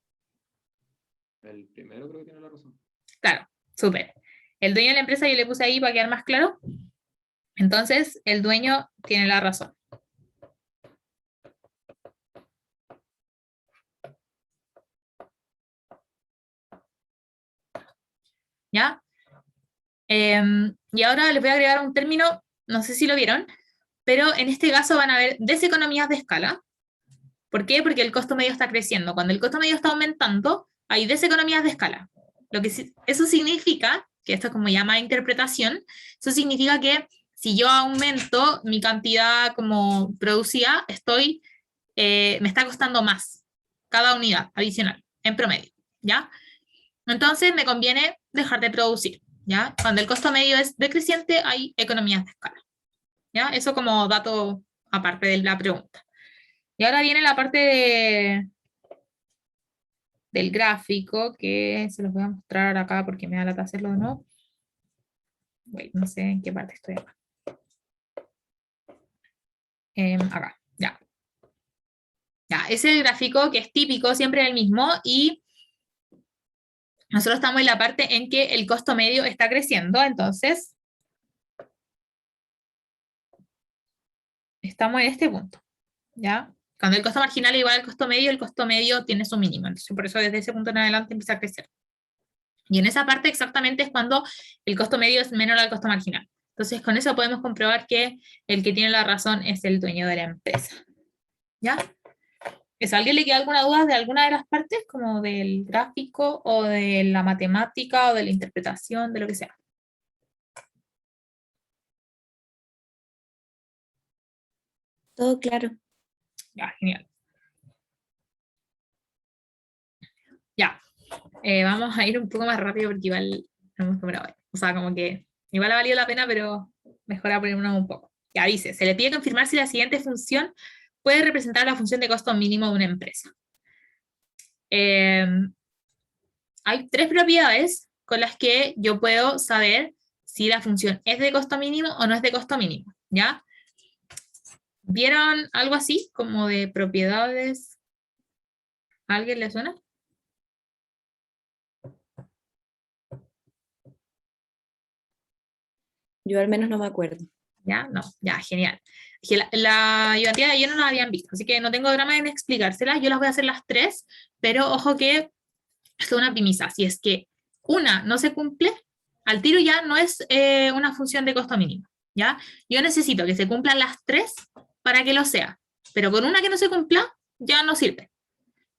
El primero creo que tiene la razón. Claro, súper. El dueño de la empresa yo le puse ahí para quedar más claro. Entonces, el dueño tiene la razón. ¿Ya? Y ahora les voy a agregar un término, no sé si lo vieron, pero en este caso van a haber deseconomías de escala. ¿Por qué? Porque el costo medio está creciendo. Cuando el costo medio está aumentando, hay deseconomías de escala. Eso significa, que esto es como llama interpretación, eso significa que si yo aumento mi cantidad como producida, me está costando más cada unidad adicional, en promedio, ¿ya? Entonces me conviene dejar de producir, ¿ya? Cuando el costo medio es decreciente, hay economías de escala, ¿ya? Eso como dato aparte de la pregunta. Y ahora viene la parte del gráfico, que se los voy a mostrar acá porque me da lata hacerlo de nuevo. Wait, no sé en qué parte estoy acá. Acá, ya. Ya, ese es el gráfico que es típico, siempre el mismo, y nosotros estamos en la parte en que el costo medio está creciendo, entonces estamos en este punto, ¿ya? Cuando el costo marginal es igual al costo medio tiene su mínimo, entonces por eso desde ese punto en adelante empieza a crecer. Y en esa parte exactamente es cuando el costo medio es menor al costo marginal. Entonces con eso podemos comprobar que el que tiene la razón es el dueño de la empresa, ¿ya? ¿Es a alguien le queda alguna duda de alguna de las partes, como del gráfico, o de la matemática, o de la interpretación, de lo que sea? Todo claro. Ya, genial. Ya, vamos a ir un poco más rápido porque igual no hemos cobrado hoy. O sea, como que igual ha valido la pena, pero mejor ponernos un poco. Ya dice, se le pide confirmar si la siguiente función puede representar la función de costo mínimo de una empresa. Hay 3 propiedades con las que yo puedo saber si la función es de costo mínimo o no es de costo mínimo, ¿ya? ¿Vieron algo así, como de propiedades? ¿A alguien le suena? Yo al menos no me acuerdo. ¿Ya? No, ya, genial. Que la ayudantía de ayer no la habían visto, así que no tengo drama en explicárselas. Yo las voy a hacer las 3, pero ojo que esto es una premisa. Si es que una no se cumple, al tiro ya no es una función de costo mínimo, ¿ya? Yo necesito que se cumplan las 3 para que lo sea, pero con una que no se cumpla, ya no sirve,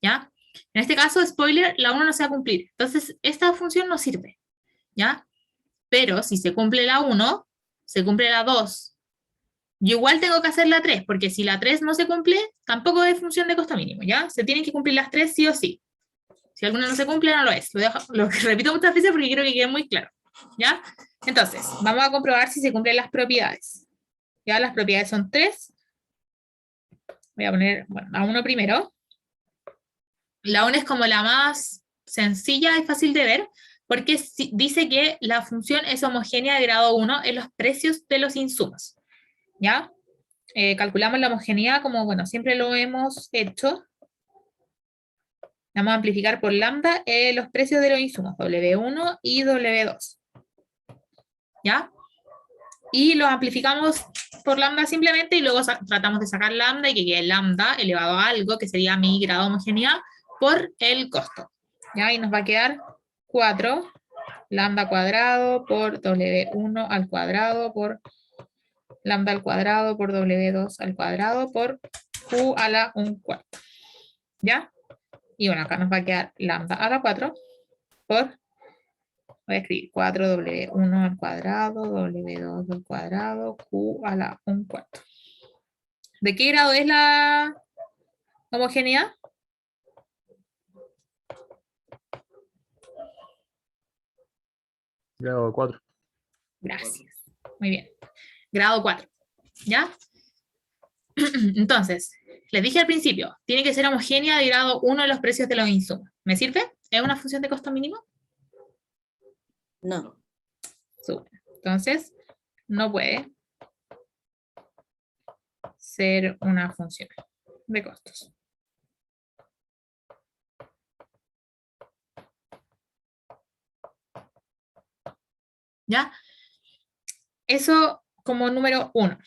¿ya? En este caso, spoiler, la 1 no se va a cumplir, entonces esta función no sirve, ¿ya? Pero si se cumple la 1, se cumple la 2. Yo igual tengo que hacer la 3, porque si la 3 no se cumple, tampoco es función de costo mínimo, ¿ya? Se tienen que cumplir las 3 sí o sí. Si alguna no se cumple, no lo es. Lo repito muchas veces porque quiero que quede muy claro, ¿ya? Entonces, vamos a comprobar si se cumplen las propiedades. Ya, las propiedades son 3. Voy a poner, bueno, la 1 primero. La 1 es como la más sencilla y fácil de ver, porque dice que la función es homogénea de grado 1 en los precios de los insumos, ¿ya? Calculamos la homogeneidad como, bueno, siempre lo hemos hecho. Vamos a amplificar por lambda los precios de los insumos, W1 y W2, ¿ya? Y los amplificamos por lambda simplemente y luego tratamos de sacar lambda y que quede lambda elevado a algo, que sería mi grado de homogeneidad, por el costo, ¿ya? Y nos va a quedar 4 lambda cuadrado por W1 al cuadrado por lambda al cuadrado por W2 al cuadrado por Q a la 1/4, ¿ya? Y bueno, acá nos va a quedar lambda a la 4 por, voy a escribir 4W1 al cuadrado, W2 al cuadrado, Q a la 1/4. ¿De qué grado es la homogeneidad? Grado 4. Gracias. Muy bien. Grado 4. ¿Ya? Entonces, les dije al principio, tiene que ser homogénea de grado 1 de los precios de los insumos. ¿Me sirve? ¿Es una función de costo mínimo? No. Súper. Entonces, no puede ser una función de costos. ¿Ya? Eso como número 1.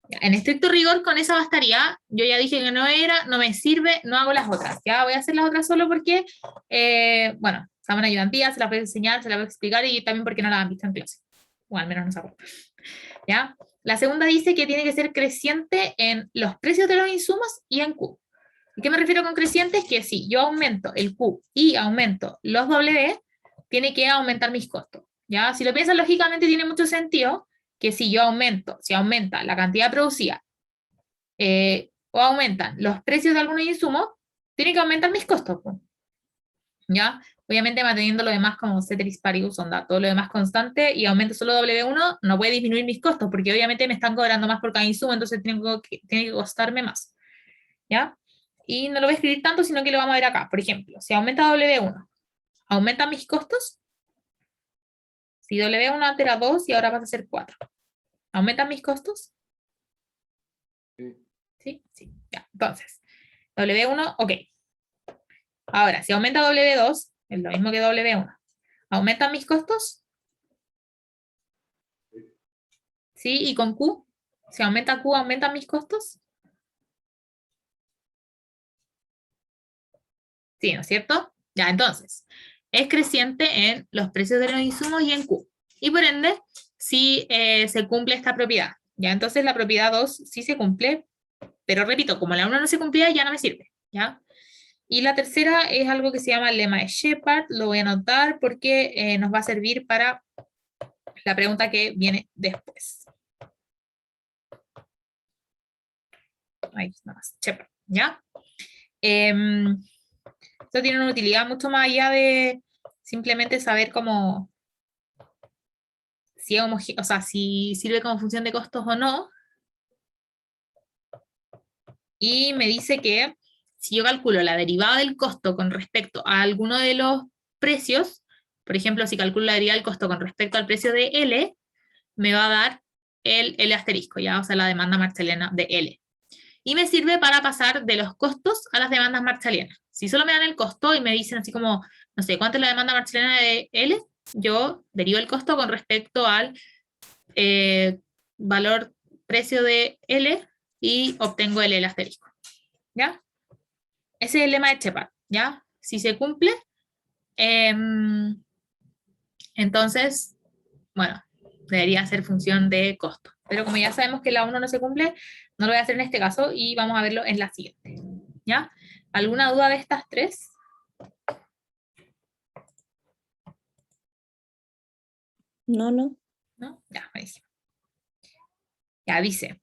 En estricto rigor, con esa bastaría. Yo ya dije que no era, no me sirve, no hago las otras. Ya voy a hacer las otras solo porque, bueno, estamos en ayudantía, se las voy a enseñar, se las voy a explicar y también porque no las han visto en clase. O al menos no se acuerdan. ¿Ya? La segunda dice que tiene que ser creciente en los precios de los insumos y en Q. ¿Y qué me refiero con creciente? Es que si yo aumento el Q y aumento los W, tiene que aumentar mis costos. ¿Ya? Si lo piensas lógicamente tiene mucho sentido que si yo aumenta la cantidad producida o aumentan los precios de algunos insumos, tiene que aumentar mis costos. ¿Ya? Obviamente manteniendo lo demás como ceteris paribus, onda, todo lo demás constante y aumento solo W1, no puede disminuir mis costos porque obviamente me están cobrando más por cada insumo, entonces tiene que costarme más. ¿Ya? Y no lo voy a escribir tanto, sino que lo vamos a ver acá. Por ejemplo, si aumenta W1, ¿aumentan mis costos? Si W1 antes era 2 y ahora pasa a ser 4. ¿Aumentan mis costos? Sí, sí, ya. Entonces, W1, ok. Ahora, si aumenta W2, es lo mismo que W1. ¿Aumentan mis costos? Sí, y con Q, si aumenta Q, ¿aumentan mis costos? Sí, ¿no es cierto? Ya, entonces, es creciente en los precios de los insumos y en Q. Y por ende, si se cumple esta propiedad. Ya, entonces la propiedad 2 sí se cumple Pero repito, como la 1 no se cumplía, ya no me sirve, ¿ya? Y la tercera es algo que se llama el lema de Shepard, lo voy a anotar porque nos va a servir para la pregunta que viene después. Ahí nada más, Shepard, ¿ya? Esto tiene una utilidad mucho más allá de simplemente saber cómo, si, o sea, si sirve como función de costos o no. Y me dice que si yo calculo la derivada del costo con respecto a alguno de los precios, por ejemplo, si calculo la derivada del costo con respecto al precio de L, me va a dar el L asterisco, ¿ya? O sea, la demanda marshalliana de L. Y me sirve para pasar de los costos a las demandas marshallianas. Si solo me dan el costo y me dicen así como, no sé, ¿cuánto es la demanda marshalliana de L? Yo derivo el costo con respecto al valor precio de L y obtengo el L asterisco, ¿ya? Ese es el lema de Shepard, ¿ya? Si se cumple, entonces, bueno, debería ser función de costo. Pero como ya sabemos que la 1 no se cumple, no lo voy a hacer en este caso y vamos a verlo en la siguiente, ¿ya? ¿Alguna duda de estas tres? No, no. ¿No? Ya, buenísimo. Ya dice,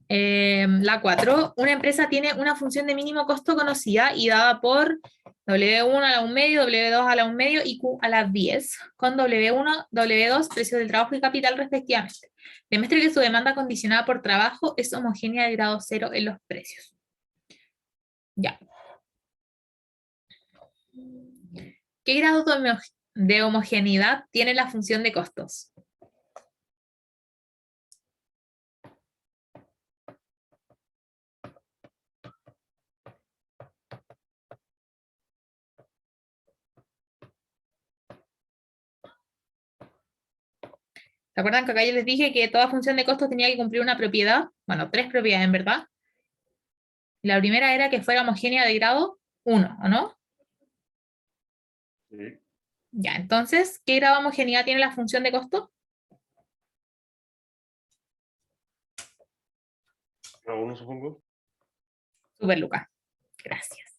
la 4, una empresa tiene una función de mínimo costo conocida y dada por W1 a la 1 medio, W2 a la 1 medio y Q a la 10, con W1, W2, precios del trabajo y capital respectivamente. Demuestre que su demanda condicionada por trabajo es homogénea de grado 0 en los precios. Ya. ¿Qué grado de homogeneidad tiene la función de costos? ¿Se acuerdan que acá yo les dije que toda función de costos tenía que cumplir una propiedad? Bueno, 3 propiedades en verdad. La primera era que fuera homogénea de grado 1, ¿o no? Sí. Ya, entonces, ¿qué grado de homogeneidad tiene la función de costo? A uno, supongo. Super, Lucas. Gracias.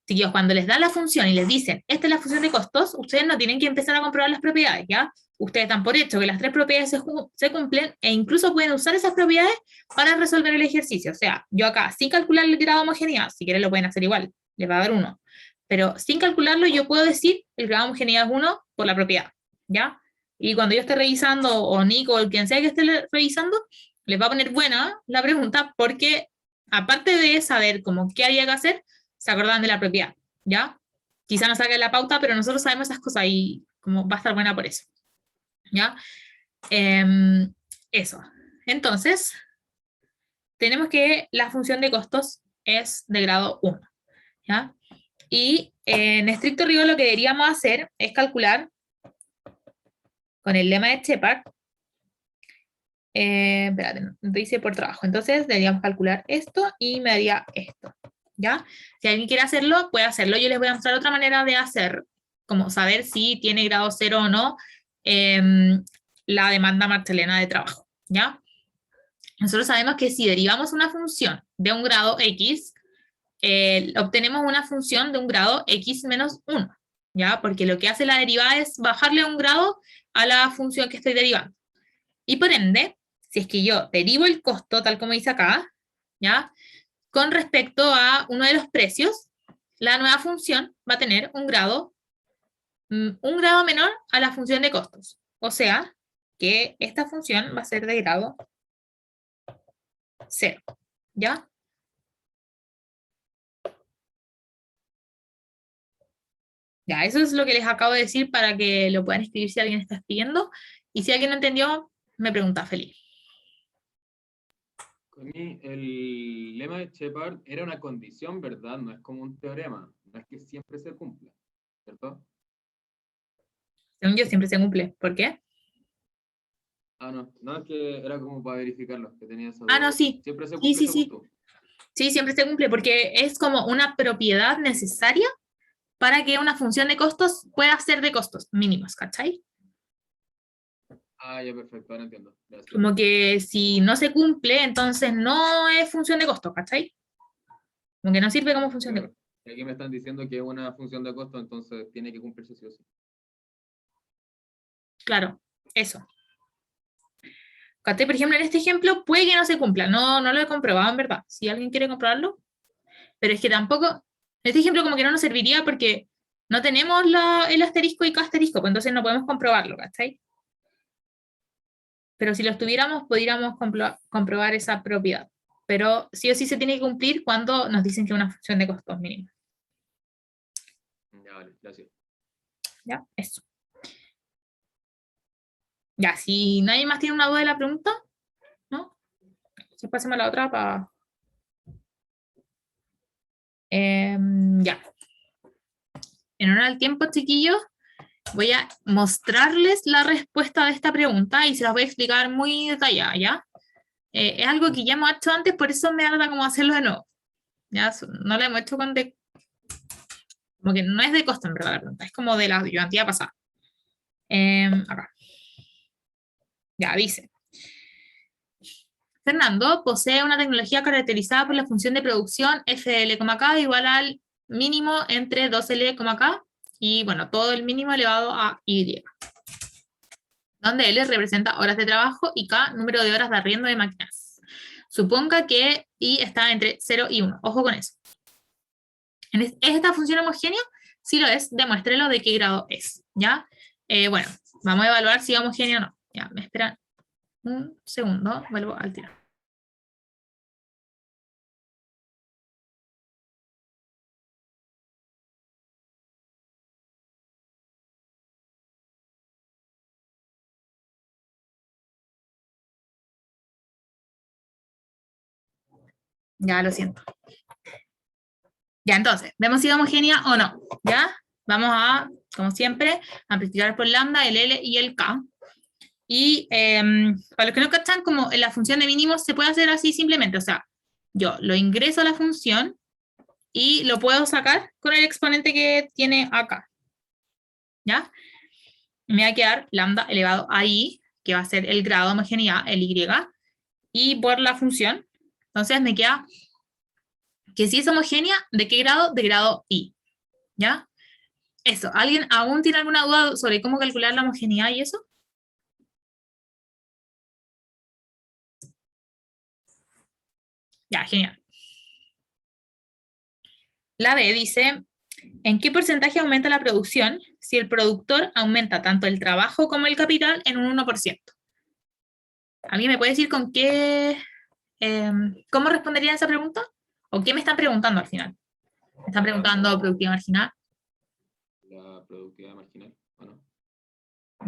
Chiquillos, cuando les dan la función y les dicen, esta es la función de costos, ustedes no tienen que empezar a comprobar las propiedades, ¿ya? Ustedes dan por hecho que las 3 propiedades se cumplen e incluso pueden usar esas propiedades para resolver el ejercicio. O sea, yo acá, sin calcular el grado de homogeneidad, si quieren lo pueden hacer igual, les va a dar 1. Pero sin calcularlo, yo puedo decir el grado de homogeneidad es 1 por la propiedad, ¿ya? Y cuando yo esté revisando, o Nico, o quien sea que esté revisando, les va a poner buena la pregunta porque, aparte de saber como qué había que hacer, se acordaban de la propiedad, ¿ya? Quizá no salga la pauta, pero nosotros sabemos esas cosas y como va a estar buena por eso, ¿ya? Eso. Entonces, tenemos que la función de costos es de grado 1, ¿ya? Y en estricto rigor lo que deberíamos hacer es calcular con el lema de Shepard, espérate, no dice por trabajo, entonces deberíamos calcular esto y me daría esto, ¿ya? Si alguien quiere hacerlo, puede hacerlo. Yo les voy a mostrar otra manera de hacer, como saber si tiene grado 0 o no la demanda marshalliana de trabajo, ¿ya? Nosotros sabemos que si derivamos una función de un grado X, obtenemos una función de un grado X menos 1, ¿ya? Porque lo que hace la derivada es bajarle un grado a la función que estoy derivando. Y por ende, si es que yo derivo el costo, tal como dice acá, ¿ya? Con respecto a uno de los precios, la nueva función va a tener un grado menor a la función de costos. O sea, que esta función va a ser de grado 0, ¿ya? Ya, eso es lo que les acabo de decir para que lo puedan escribir si alguien está escribiendo. Y si alguien no entendió, me pregunta, feliz. Connie, el lema de Shepard era una condición, ¿verdad? No es como un teorema, no es que siempre se cumpla, ¿cierto? Según yo, siempre se cumple. ¿Por qué? Ah, no, es que era como para verificarlo, que tenía esa Ah, duda. no, sí. Siempre se Sí, cumple sí, según sí. tú. Sí, siempre se cumple porque es como una propiedad necesaria para que una función de costos pueda ser de costos mínimos, ¿cachai? Ah, ya, perfecto, ahora entiendo. Gracias. Como que si no se cumple, entonces no es función de costo, ¿cachai? Como que no sirve como función de Claro. costo. Y aquí me están diciendo que es una función de costo, entonces tiene que cumplirse sí o sí. Claro, eso. ¿Cachai? Por ejemplo, en este ejemplo puede que no se cumpla. No lo he comprobado en verdad. Si alguien quiere comprobarlo. Pero es que tampoco, en este ejemplo como que no nos serviría porque no tenemos el asterisco y K asterisco, pues entonces no podemos comprobarlo, ¿cachai? Pero si lo tuviéramos, podríamos comprobar esa propiedad. Pero sí o sí se tiene que cumplir cuando nos dicen que es una función de costos mínimos. Ya, vale, gracias. ¿Ya? Eso. Ya, si nadie más tiene una duda de la pregunta, ¿no? Entonces pasemos a la otra para... ya. En honor al tiempo, chiquillos, voy a mostrarles la respuesta de esta pregunta y se las voy a explicar muy detallada, ¿ya? Es algo que ya hemos hecho antes, por eso me da como hacerlo de nuevo. ¿Ya? No lo hemos hecho como que no es de costo en verdad la pregunta, es como de la ayudantía pasada. Acá. Ya, dice. Fernando posee una tecnología caracterizada por la función de producción FL,K igual al mínimo entre 2L,K y, bueno, todo el mínimo elevado a Y, donde L representa horas de trabajo y K número de horas de arriendo de máquinas. Suponga que Y está entre 0 y 1. Ojo con eso. ¿Es esta función homogénea? Si lo es, demuéstrelo de qué grado es. ¿Ya? Bueno, vamos a evaluar si es homogénea o no. Ya, me esperan un segundo, vuelvo al tiro. Ya, lo siento. Ya, entonces, vemos si es homogénea o no. ¿Ya? Vamos a, como siempre, amplificar por lambda, el L y el K. Y para los que no cachan, como en la función de mínimos se puede hacer así simplemente. O sea, yo lo ingreso a la función y lo puedo sacar con el exponente que tiene acá. ¿Ya? Me va a quedar lambda elevado a I, que va a ser el grado de homogeneidad, el Y, y por la función. Entonces me queda que si es homogénea, ¿de qué grado? De grado I. ¿Ya? Eso. ¿Alguien aún tiene alguna duda sobre cómo calcular la homogeneidad y eso? Ya, genial. La B dice, ¿en qué porcentaje aumenta la producción si el productor aumenta tanto el trabajo como el capital en un 1%? ¿Alguien me puede decir con qué, cómo respondería a esa pregunta? ¿O qué me están preguntando al final? ¿Me están preguntando productividad marginal? La productividad marginal, ¿o no?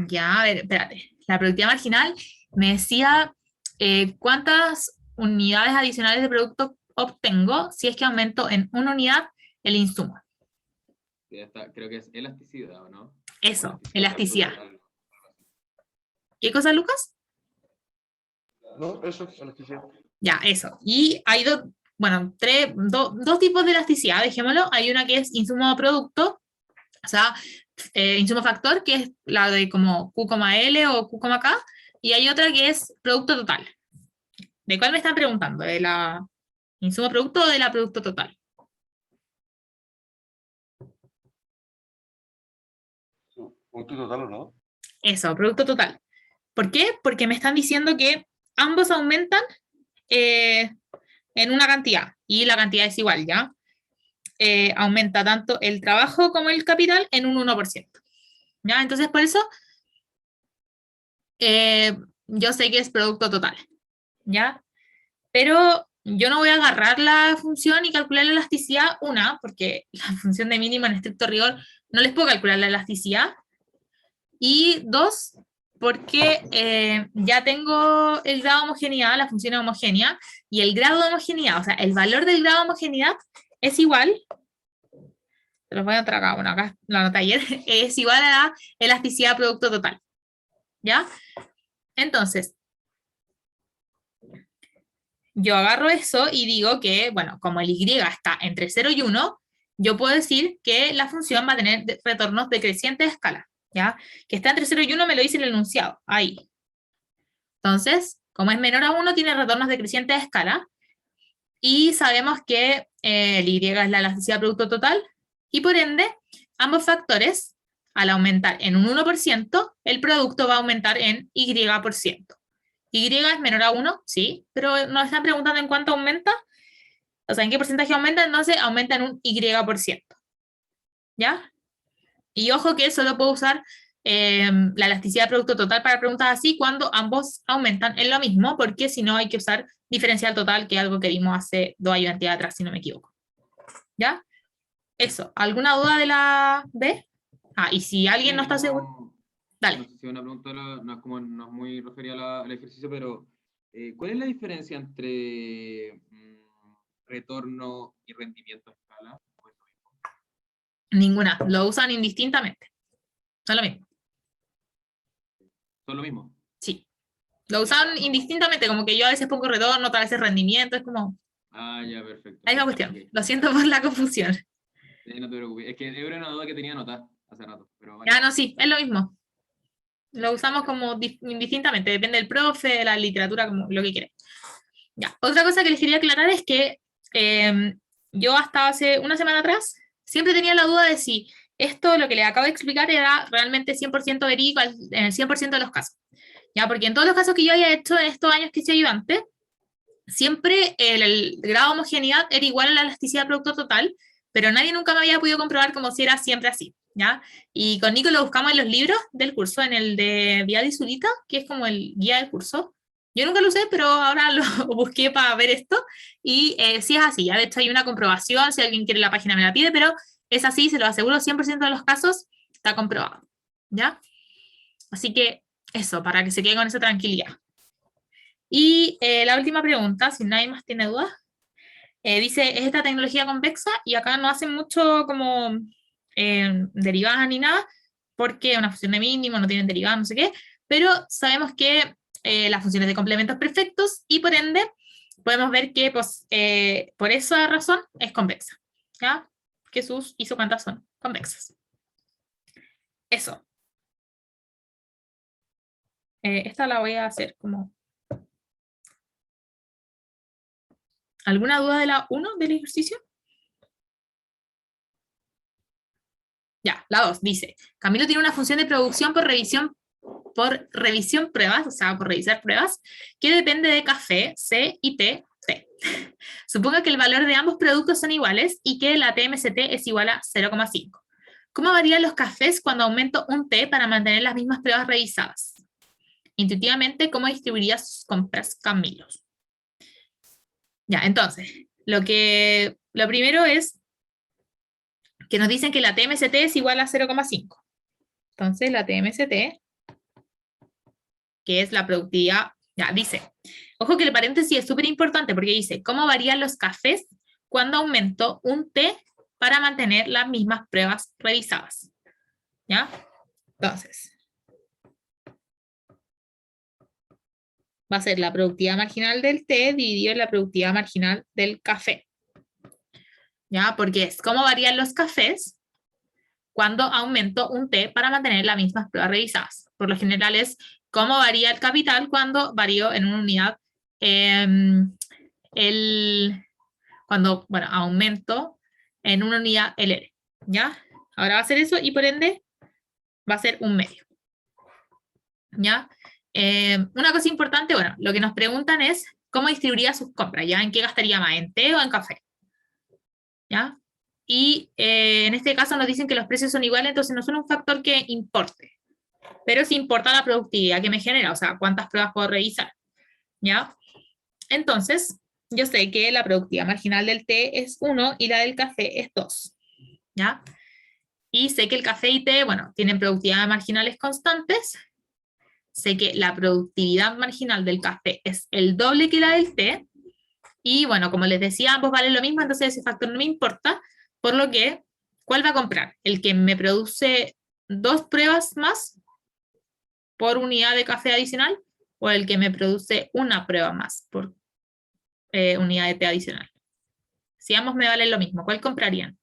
Ya, a ver, espérate. La productividad marginal me decía cuántas unidades adicionales de producto obtengo si es que aumento en una unidad el insumo. Creo que es elasticidad, ¿o no? Eso, O elasticidad. total. ¿Qué cosa, Lucas? No, eso, elasticidad. Ya, eso. Y hay dos tipos de elasticidad, dejémoslo. Hay una que es insumo producto, o sea, insumo factor, que es la de como Q,L o Q,K, y hay otra que es producto total. ¿De cuál me están preguntando? ¿De la insumo producto o de la producto total? Punto total, ¿o no? Eso, producto total. ¿Por qué? Porque me están diciendo que ambos aumentan en una cantidad, y la cantidad es igual, ¿ya? Aumenta tanto el trabajo como el capital en un 1%. ¿Ya? Entonces, por eso, yo sé que es producto total, ¿ya? Pero yo no voy a agarrar la función y calcular la elasticidad, porque la función de mínimo en estricto rigor no les puedo calcular la elasticidad, y dos, porque ya tengo el grado de homogeneidad, la función es homogénea, y el grado de homogeneidad, o sea, el valor del grado de homogeneidad es igual, se los voy a entrar acá, bueno, acá lo anoté ayer, es igual a la elasticidad producto total, ¿ya? Entonces, yo agarro eso y digo que, bueno, como el Y está entre 0 y 1, yo puedo decir que la función va a tener retornos decrecientes de escala, ¿ya? Que está entre 0 y 1 me lo dice el enunciado, ahí, Entonces, como es menor a 1, tiene retornos decrecientes de escala, y sabemos que el Y es la elasticidad producto total, y por ende, ambos factores, al aumentar en un 1%, el producto va a aumentar en Y%. Y es menor a 1, sí, pero nos están preguntando en cuánto aumenta, o sea, en qué porcentaje aumenta, entonces aumenta en un Y%. ¿Ya? Y ojo que solo puedo usar la elasticidad de producto total para preguntas así cuando ambos aumentan en lo mismo, porque si no hay que usar diferencial total, que es algo que vimos hace 2 ayudantes atrás, si no me equivoco. ¿Ya? Eso. ¿Alguna duda de la B? Ah, y si alguien no está seguro, dale. No sé si es una pregunta, no es muy referida al ejercicio, pero ¿cuál es la diferencia entre retorno y rendimiento a escala? ¿O es lo mismo? Ninguna. Lo usan indistintamente. No es lo mismo. ¿Son lo mismo? Sí. Lo usan indistintamente, como que yo a veces pongo retorno, otras veces rendimiento, es como Ah, ya, perfecto. la misma cuestión. Ok. Lo siento por la confusión. No te preocupes. Es que era una duda que tenía anotada hace rato. Pero vale. Ya no, sí, es lo mismo. Lo usamos como indistintamente, depende del profe, de la literatura, como lo que quieras. Ya. Otra cosa que les quería aclarar es que yo hasta hace una semana atrás siempre tenía la duda de si esto, lo que les acabo de explicar, era realmente 100% verídico en el 100% de los casos. ¿Ya? Porque en todos los casos que yo haya hecho en estos años que soy ayudante, siempre el grado de homogeneidad era igual a la elasticidad del producto total, pero nadie nunca me había podido comprobar como si era siempre así, ¿ya? Y con Nico lo buscamos en los libros del curso, en el de Vial y Zurita, que es como el guía del curso. Yo nunca lo usé, pero ahora lo busqué para ver esto, y sí es así, ya de hecho hay una comprobación, si alguien quiere la página me la pide, pero es así, se lo aseguro, 100% de los casos está comprobado, ¿ya? Así que eso, para que se quede con esa tranquilidad. Y la última pregunta, si nadie más tiene dudas, dice, ¿es esta tecnología convexa? Y acá no hacen mucho como derivadas ni nada, porque es una función de mínimo, no tienen derivadas, no sé qué, pero sabemos que las funciones de complementos perfectos, y por ende podemos ver que pues, por esa razón es convexa, ¿ya? Que sus isocuantas son convexas. Eso. Esta la voy a hacer como... ¿Alguna duda de la 1 del ejercicio? Ya, la 2 dice, Camilo tiene una función de producción por revisión pruebas, o sea, por revisar pruebas, que depende de café, C y T, T. Suponga que el valor de ambos productos son iguales y que la TMCT es igual a 0,5. ¿Cómo varían los cafés cuando aumento un T para mantener las mismas pruebas revisadas? Intuitivamente, ¿cómo distribuiría sus compras Camilo? Ya, entonces, lo primero es que nos dicen que la TMCT es igual a 0,5. Entonces, la TMCT, que es la productividad, ya dice, ojo que el paréntesis es súper importante porque dice, ¿cómo varían los cafés cuando aumento un T para mantener las mismas pruebas revisadas? ¿Ya? Entonces, va a ser la productividad marginal del té dividido en la productividad marginal del café. ¿Ya? Porque es cómo varían los cafés cuando aumento un T para mantener las mismas pruebas revisadas. Por lo general es cómo varía el capital cuando varío en una unidad, cuando, bueno, aumento en una unidad el R. ¿Ya? Ahora va a ser eso y por ende va a ser un medio. ¿Ya? Una cosa importante, bueno, lo que nos preguntan es cómo distribuiría sus compras, ¿ya? ¿En qué gastaría más? ¿En té o en café? ¿Ya? Y en este caso nos dicen que los precios son iguales, entonces no son un factor que importe, pero sí importa la productividad que me genera, o sea, cuántas pruebas puedo revisar, ¿ya? Entonces, yo sé que la productividad marginal del té es 1 y la del café es 2, ¿ya? Y sé que el café y té, bueno, tienen productividades marginales constantes, sé que la productividad marginal del café es el doble que la del té, y bueno, como les decía, ambos valen lo mismo, entonces ese factor no me importa, por lo que, ¿cuál va a comprar? ¿El que me produce 2 pruebas más por unidad de café adicional o el que me produce una prueba más por unidad de té adicional? Si ambos me valen lo mismo, ¿cuál comprarían?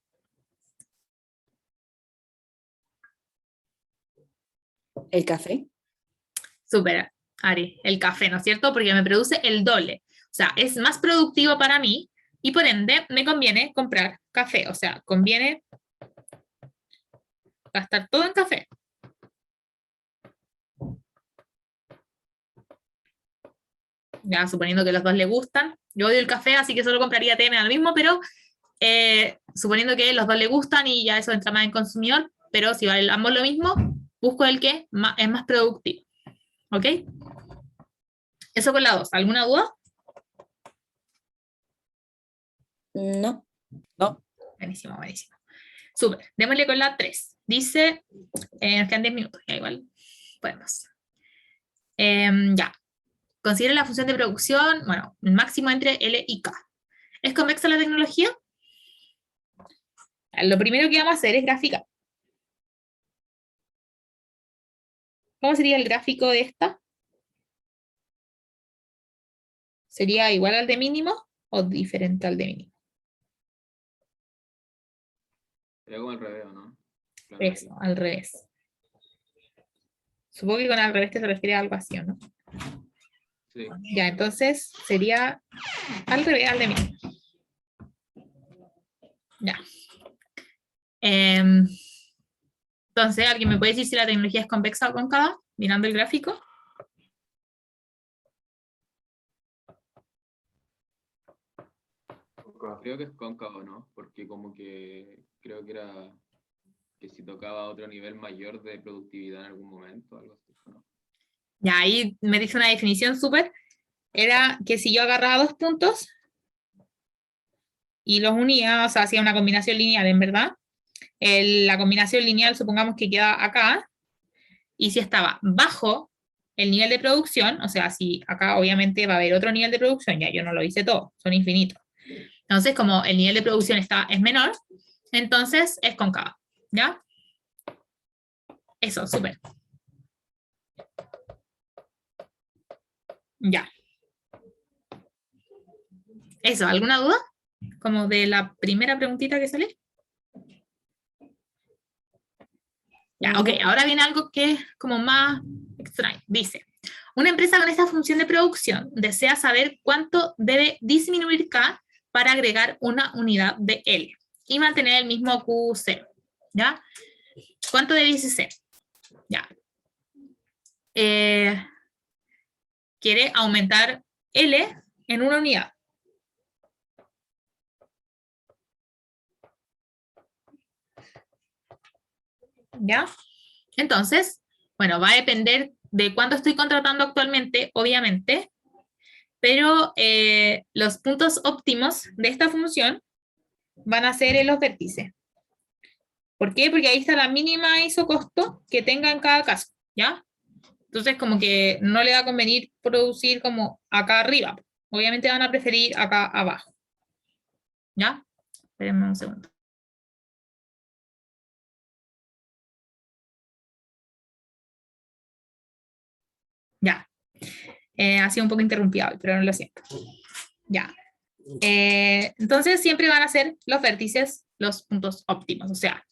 ¿El café? Súper. Ari, el café, ¿no es cierto? Porque me produce el doble. O sea, es más productivo para mí y por ende me conviene comprar café. O sea, conviene gastar todo en café. Ya, suponiendo que los dos le gustan. Yo odio el café, así que solo compraría té, me da lo mismo, pero suponiendo que los dos le gustan y ya eso entra más en consumidor, pero si vale ambos lo mismo, busco el que es más productivo. ¿Ok? Eso con la 2. ¿Alguna duda? No. No, Buenísimo, buenísimo. Súper. Démosle con la 3. Dice, nos quedan 10 minutos, ya igual podemos. Ya. Considera la función de producción, bueno, máximo entre L y K. ¿Es convexa la tecnología? Lo primero que vamos a hacer es graficar. ¿Cómo sería el gráfico de esta? ¿Sería igual al de mínimo o diferente al de mínimo? Sería como al revés, ¿no? Claro, Eso, al revés. Supongo que con al revés te se refiere a algo así, ¿o no? sí. Ya, entonces sería al revés al de mínimo. Ya. Entonces, ¿alguien me puede decir si la tecnología es convexa o cóncava? Mirando el gráfico. Creo que es cóncavo, ¿no? Porque como que creo que era que si tocaba otro nivel mayor de productividad en algún momento, algo así, ¿no? Ya, ahí me dice una definición súper. Era que si yo agarraba 2 puntos y los unía, o sea, hacía una combinación lineal, en verdad. La combinación lineal, supongamos que queda acá, y si estaba bajo el nivel de producción, o sea, si acá obviamente va a haber otro nivel de producción, ya yo no lo hice todo, son infinitos. Entonces, como el nivel de producción es menor, entonces es cóncava, ¿ya? Eso, súper. Ya. Eso, ¿alguna duda? Como de la primera preguntita que sale. Ya, ok, ahora viene algo que es como más extraño. Dice, una empresa con esta función de producción desea saber cuánto debe disminuir K para agregar una unidad de L y mantener el mismo Q0, ¿ya? ¿Cuánto debe ser? Ya. Quiere aumentar L en una unidad. ¿Ya? Entonces, bueno, va a depender de cuánto estoy contratando actualmente, obviamente, pero los puntos óptimos de esta función van a ser en los vértices. ¿Por qué? Porque ahí está la mínima isocosto que tenga en cada caso, ¿ya? Entonces, como que no le va a convenir producir como acá arriba. Obviamente van a preferir acá abajo. ¿Ya? Espérenme un segundo. Ya. Ha sido un poco interrumpido, pero no lo siento. Ya. Entonces, siempre van a ser los vértices los puntos óptimos. O sea,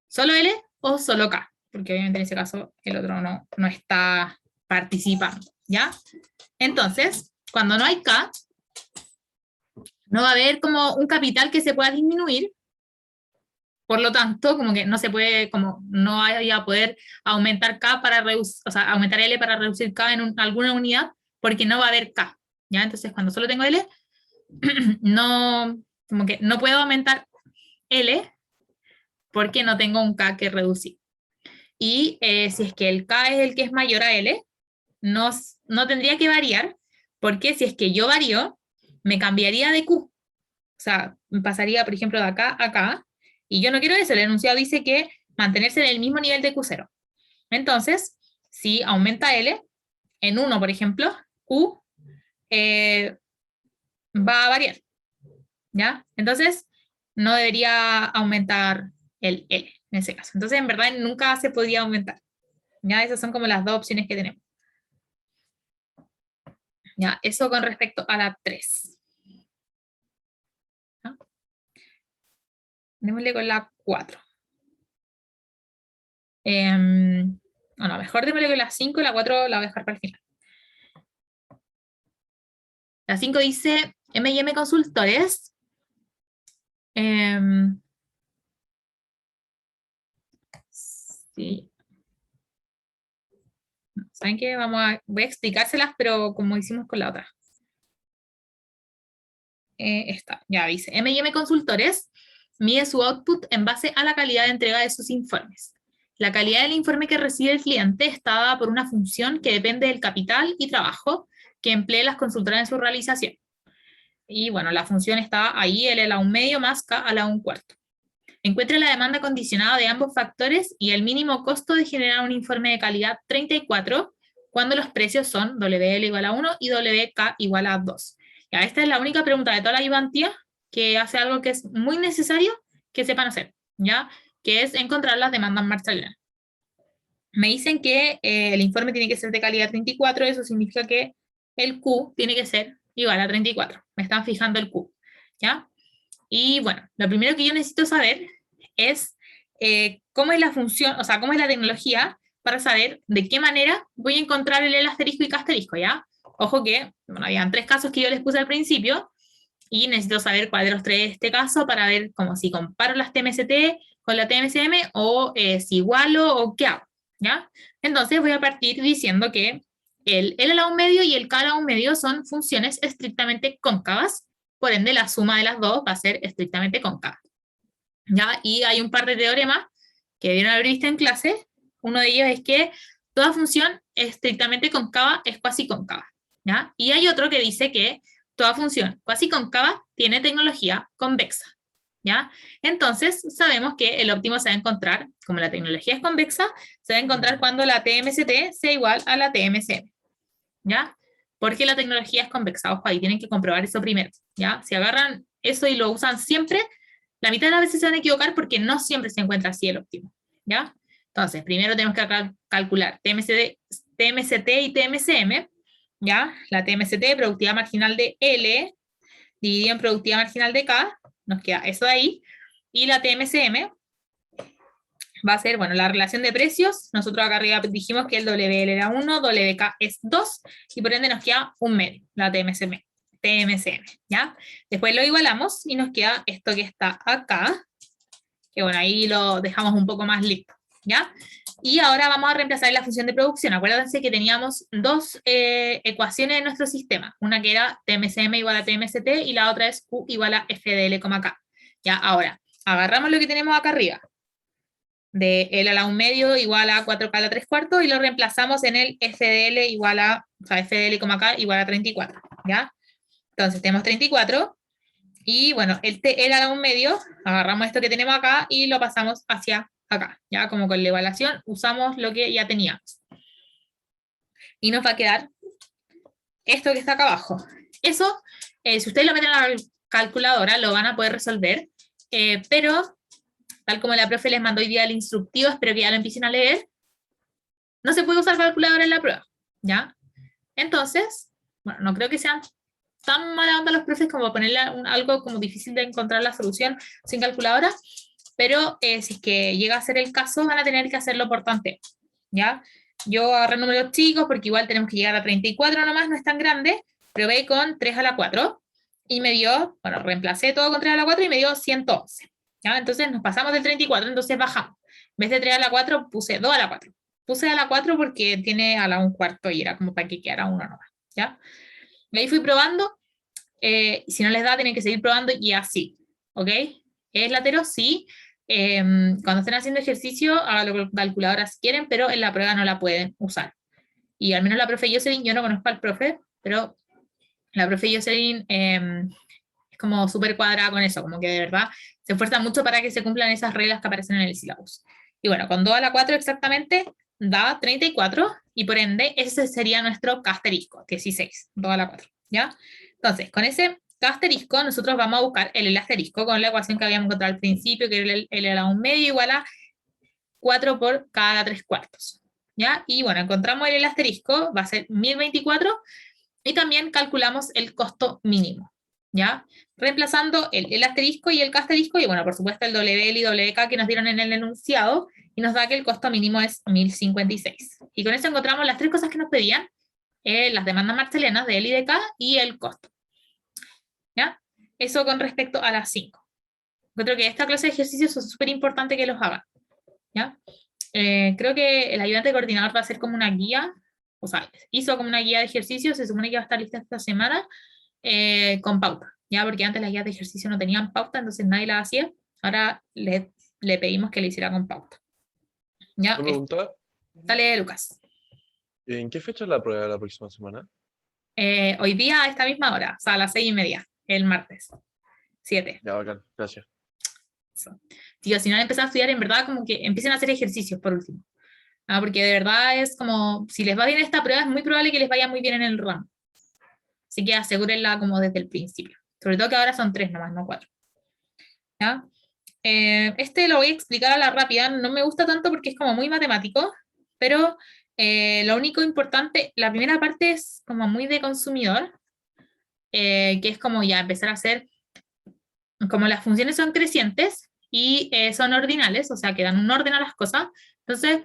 solo L o solo K. Porque obviamente en ese caso el otro no está participando. ¿Ya? Entonces, cuando no hay K, no va a haber como un capital que se pueda disminuir. Por lo tanto, como que no se puede, como no vaya a poder aumentar K para reducir, o sea, aumentar L para reducir K en alguna unidad, porque no va a haber K, ¿ya? Entonces, cuando solo tengo L, no, como que no puedo aumentar L porque no tengo un K que reducir. Y si es que el K es el que es mayor a L, no tendría que variar, porque si es que yo varío, me cambiaría de Q. O sea, me pasaría, por ejemplo, de acá a acá, y yo no quiero eso. El enunciado dice que mantenerse en el mismo nivel de Q0. Entonces, si aumenta L, en 1, por ejemplo, Q va a variar, ¿ya? Entonces, no debería aumentar el L en ese caso. Entonces, en verdad, nunca se podría aumentar. ¿Ya? Esas son como las dos opciones que tenemos. ¿Ya? Eso con respecto a la 3. ¿Ya? Démosle con la 4. Bueno, mejor démosle con la 5 y la 4 la voy a dejar para el final. La 5 dice M&M Consultores. Sí. ¿Saben qué? Voy a explicárselas, pero como hicimos con la otra. Esta, ya dice, M&M Consultores mide su output en base a la calidad de entrega de sus informes. La calidad del informe que recibe el cliente está dada por una función que depende del capital y trabajo que emplee las consultoras en su realización. Y bueno, la función está ahí, L a la 1 medio más K a la 1 cuarto. Encuentre la demanda condicionada de ambos factores y el mínimo costo de generar un informe de calidad 34 cuando los precios son WL igual a 1 y WK igual a 2. Ya, esta es la única pregunta de toda la ayudantía que hace algo que es muy necesario que sepan hacer, ¿ya? Que es encontrar las demandas marshalianas. Me dicen que el informe tiene que ser de calidad 34, eso significa que el Q tiene que ser igual a 34. Me están fijando el Q, ¿ya? Y bueno, lo primero que yo necesito saber es cómo es la función, o sea, cómo es la tecnología para saber de qué manera voy a encontrar el L asterisco y K asterisco, ¿ya? Ojo que, bueno, habían 3 casos que yo les puse al principio y necesito saber cuál de los 3 es este caso para ver como si comparo las TMST con la TMSM o si igualo o qué hago, ¿ya? Entonces voy a partir diciendo que el L a la 1 medio y el K a la 1 medio son funciones estrictamente cóncavas, por ende la suma de las dos va a ser estrictamente cóncava, ¿ya? Y hay un par de teoremas que debieron haber visto en clase. Uno de ellos es que toda función estrictamente cóncava es cuasi cóncava, ¿ya? Y hay otro que dice que toda función cuasi cóncava tiene tecnología convexa, ¿ya? Entonces sabemos que el óptimo se va a encontrar, como la tecnología es convexa, se va a encontrar cuando la TMST sea igual a la TMSM, ¿ya? Porque la tecnología es convexa, ojo, ahí tienen que comprobar eso primero, ¿ya? Si agarran eso y lo usan siempre, la mitad de las veces se van a equivocar porque no siempre se encuentra así el óptimo, ¿ya? Entonces, primero tenemos que calcular TMST y TMSM, ¿ya? La TMST, productividad marginal de L, dividido en productividad marginal de K, nos queda eso de ahí, y la TMSM va a ser, bueno, la relación de precios. Nosotros acá arriba dijimos que el WL era 1, WK es 2, y por ende nos queda 1 medio, la TMSM, ¿ya? Después lo igualamos y nos queda esto que está acá, que bueno, ahí lo dejamos un poco más listo, ¿ya? Y ahora vamos a reemplazar la función de producción. Acuérdense que teníamos 2 ecuaciones en nuestro sistema, una que era TMSM igual a TMST y la otra es Q igual a FDL, K. Ya, ahora, agarramos lo que tenemos acá arriba, de L a la 1 medio igual a 4K a la 3 cuartos, y lo reemplazamos en el FDL igual a, o sea, FDL, K igual a 34, ¿ya? Entonces tenemos 34, y bueno, el T L a la 1 medio, agarramos esto que tenemos acá y lo pasamos hacia acá, ¿ya? Como con la igualación usamos lo que ya teníamos. Y nos va a quedar esto que está acá abajo. Eso, si ustedes lo meten a la calculadora, lo van a poder resolver, pero tal como la profe les mandó hoy día el instructivo, espero que ya lo empiecen a leer, no se puede usar calculadora en la prueba, ¿ya? Entonces, bueno, no creo que sean tan mala onda los profes como ponerle algo como difícil de encontrar la solución sin calculadora, pero si es que llega a ser el caso, van a tener que hacerlo por tanteo, ¿ya? Yo agarré números chicos porque igual tenemos que llegar a 34 nomás, no es tan grande, probé con 3 a la 4 y me dio, bueno, reemplacé todo con 3 a la 4 y me dio 111, ¿ya? Entonces nos pasamos del 34, entonces bajamos. En vez de 3 a la 4 puse 2 a la 4. Puse a la 4 porque tiene a la 1 cuarto y era como para que quedara 1 nomás, ¿ya? Y ahí fui probando, y si no les da tienen que seguir probando y así, ¿ok? ¿Es latero? Sí. Cuando estén haciendo ejercicio, háganlo con calculadora si quieren, pero en la prueba no la pueden usar. Y al menos la profe Jocelyn, yo no conozco al profe, pero la profe Jocelyn es como súper cuadrada con eso, como que de verdad se esfuerza mucho para que se cumplan esas reglas que aparecen en el sílabus. Y bueno, con 2 a la 4 exactamente da 34, y por ende ese sería nuestro K asterisco, 16, 2 a la 4, ¿ya? Entonces, con ese K asterisco nosotros vamos a buscar el L asterisco con la ecuación que habíamos encontrado al principio, que era el L a la 1 medio igual a 4 por K a la 3 cuartos, ¿ya? Y bueno, encontramos el L asterisco, va a ser 1024, y también calculamos el costo mínimo, ¿ya? Reemplazando el asterisco y el K asterisco, y bueno, por supuesto el WL y WK que nos dieron en el enunciado, y nos da que el costo mínimo es 1056. Y con eso encontramos las 3 cosas que nos pedían, las demandas marshalianas de L y de K, y el costo, ¿Ya? Eso con respecto a las 5. Yo creo que esta clase de ejercicios es súper importante que los hagan. ¿Ya? Creo que el ayudante coordinador va a hacer como una guía, o sea, hizo como una guía de ejercicios, se supone que va a estar lista esta semana con pauta, ¿ya? Porque antes las guías de ejercicio no tenían pauta, entonces nadie las hacía. Ahora le pedimos que le hiciera con pauta. ¿Ya? Una pregunta, Dale, Lucas. ¿en qué fecha es la prueba de la próxima semana? Hoy día a esta misma hora, o sea, a las 6:30, el martes, 7. Ya, bacán, gracias. Tío, si no han empezado a estudiar, en verdad, como que empiecen a hacer ejercicios por último. Porque de verdad es como, si les va bien esta prueba, es muy probable que les vaya muy bien en el ramo. Así que asegúrenla como desde el principio. Sobre todo que ahora son 3 nomás, no 4. ¿Ya? Este lo voy a explicar a la rápida. No me gusta tanto porque es como muy matemático, pero lo único importante, la primera parte es como muy de consumidor, que es como ya empezar a hacer, como las funciones son crecientes y son ordinales, o sea, que dan un orden a las cosas, entonces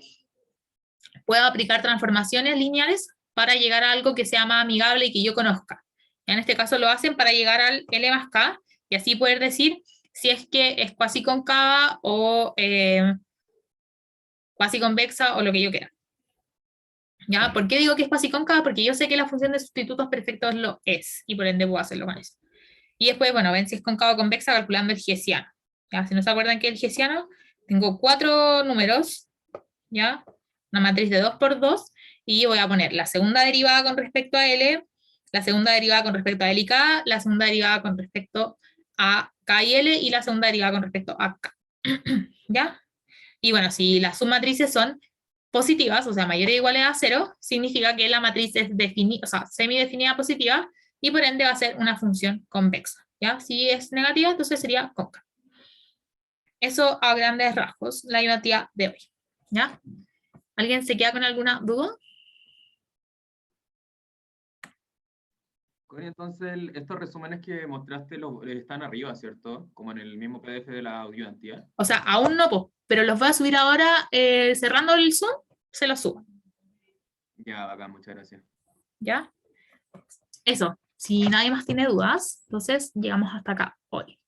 puedo aplicar transformaciones lineales para llegar a algo que sea más amigable y que yo conozca. En este caso lo hacen para llegar al L más K y así poder decir si es que es cuasi cóncava o cuasi convexa o lo que yo quiera. ¿Ya? ¿Por qué digo que es cuasi cóncava? Porque yo sé que la función de sustitutos perfectos lo es y por ende puedo hacerlo con eso. Y después, bueno, ven si es cóncava o convexa calculando el hessiano. ¿Ya? Si no se acuerdan que el hessiano, tengo 4 números, ¿ya? Una matriz de 2 por 2, y voy a poner la segunda derivada con respecto a L, la segunda derivada con respecto a L y K, la segunda derivada con respecto a K y L, y la segunda derivada con respecto a K. ¿Ya? Y bueno, si las submatrices son positivas, o sea, mayores o iguales a 0, significa que la matriz es o sea, semidefinida positiva, y por ende va a ser una función convexa. ¿Ya? Si es negativa, entonces sería cóncava. Eso a grandes rasgos, la ayudatía de hoy. ¿Ya? ¿Alguien se queda con alguna duda? Connie, entonces estos resúmenes que mostraste están arriba, ¿cierto? Como en el mismo PDF de la ayudantía. O sea, aún no, pero los voy a subir ahora, cerrando el Zoom, se los subo. Ya, bacán, muchas gracias. ¿Ya? Eso, si nadie más tiene dudas, entonces llegamos hasta acá hoy.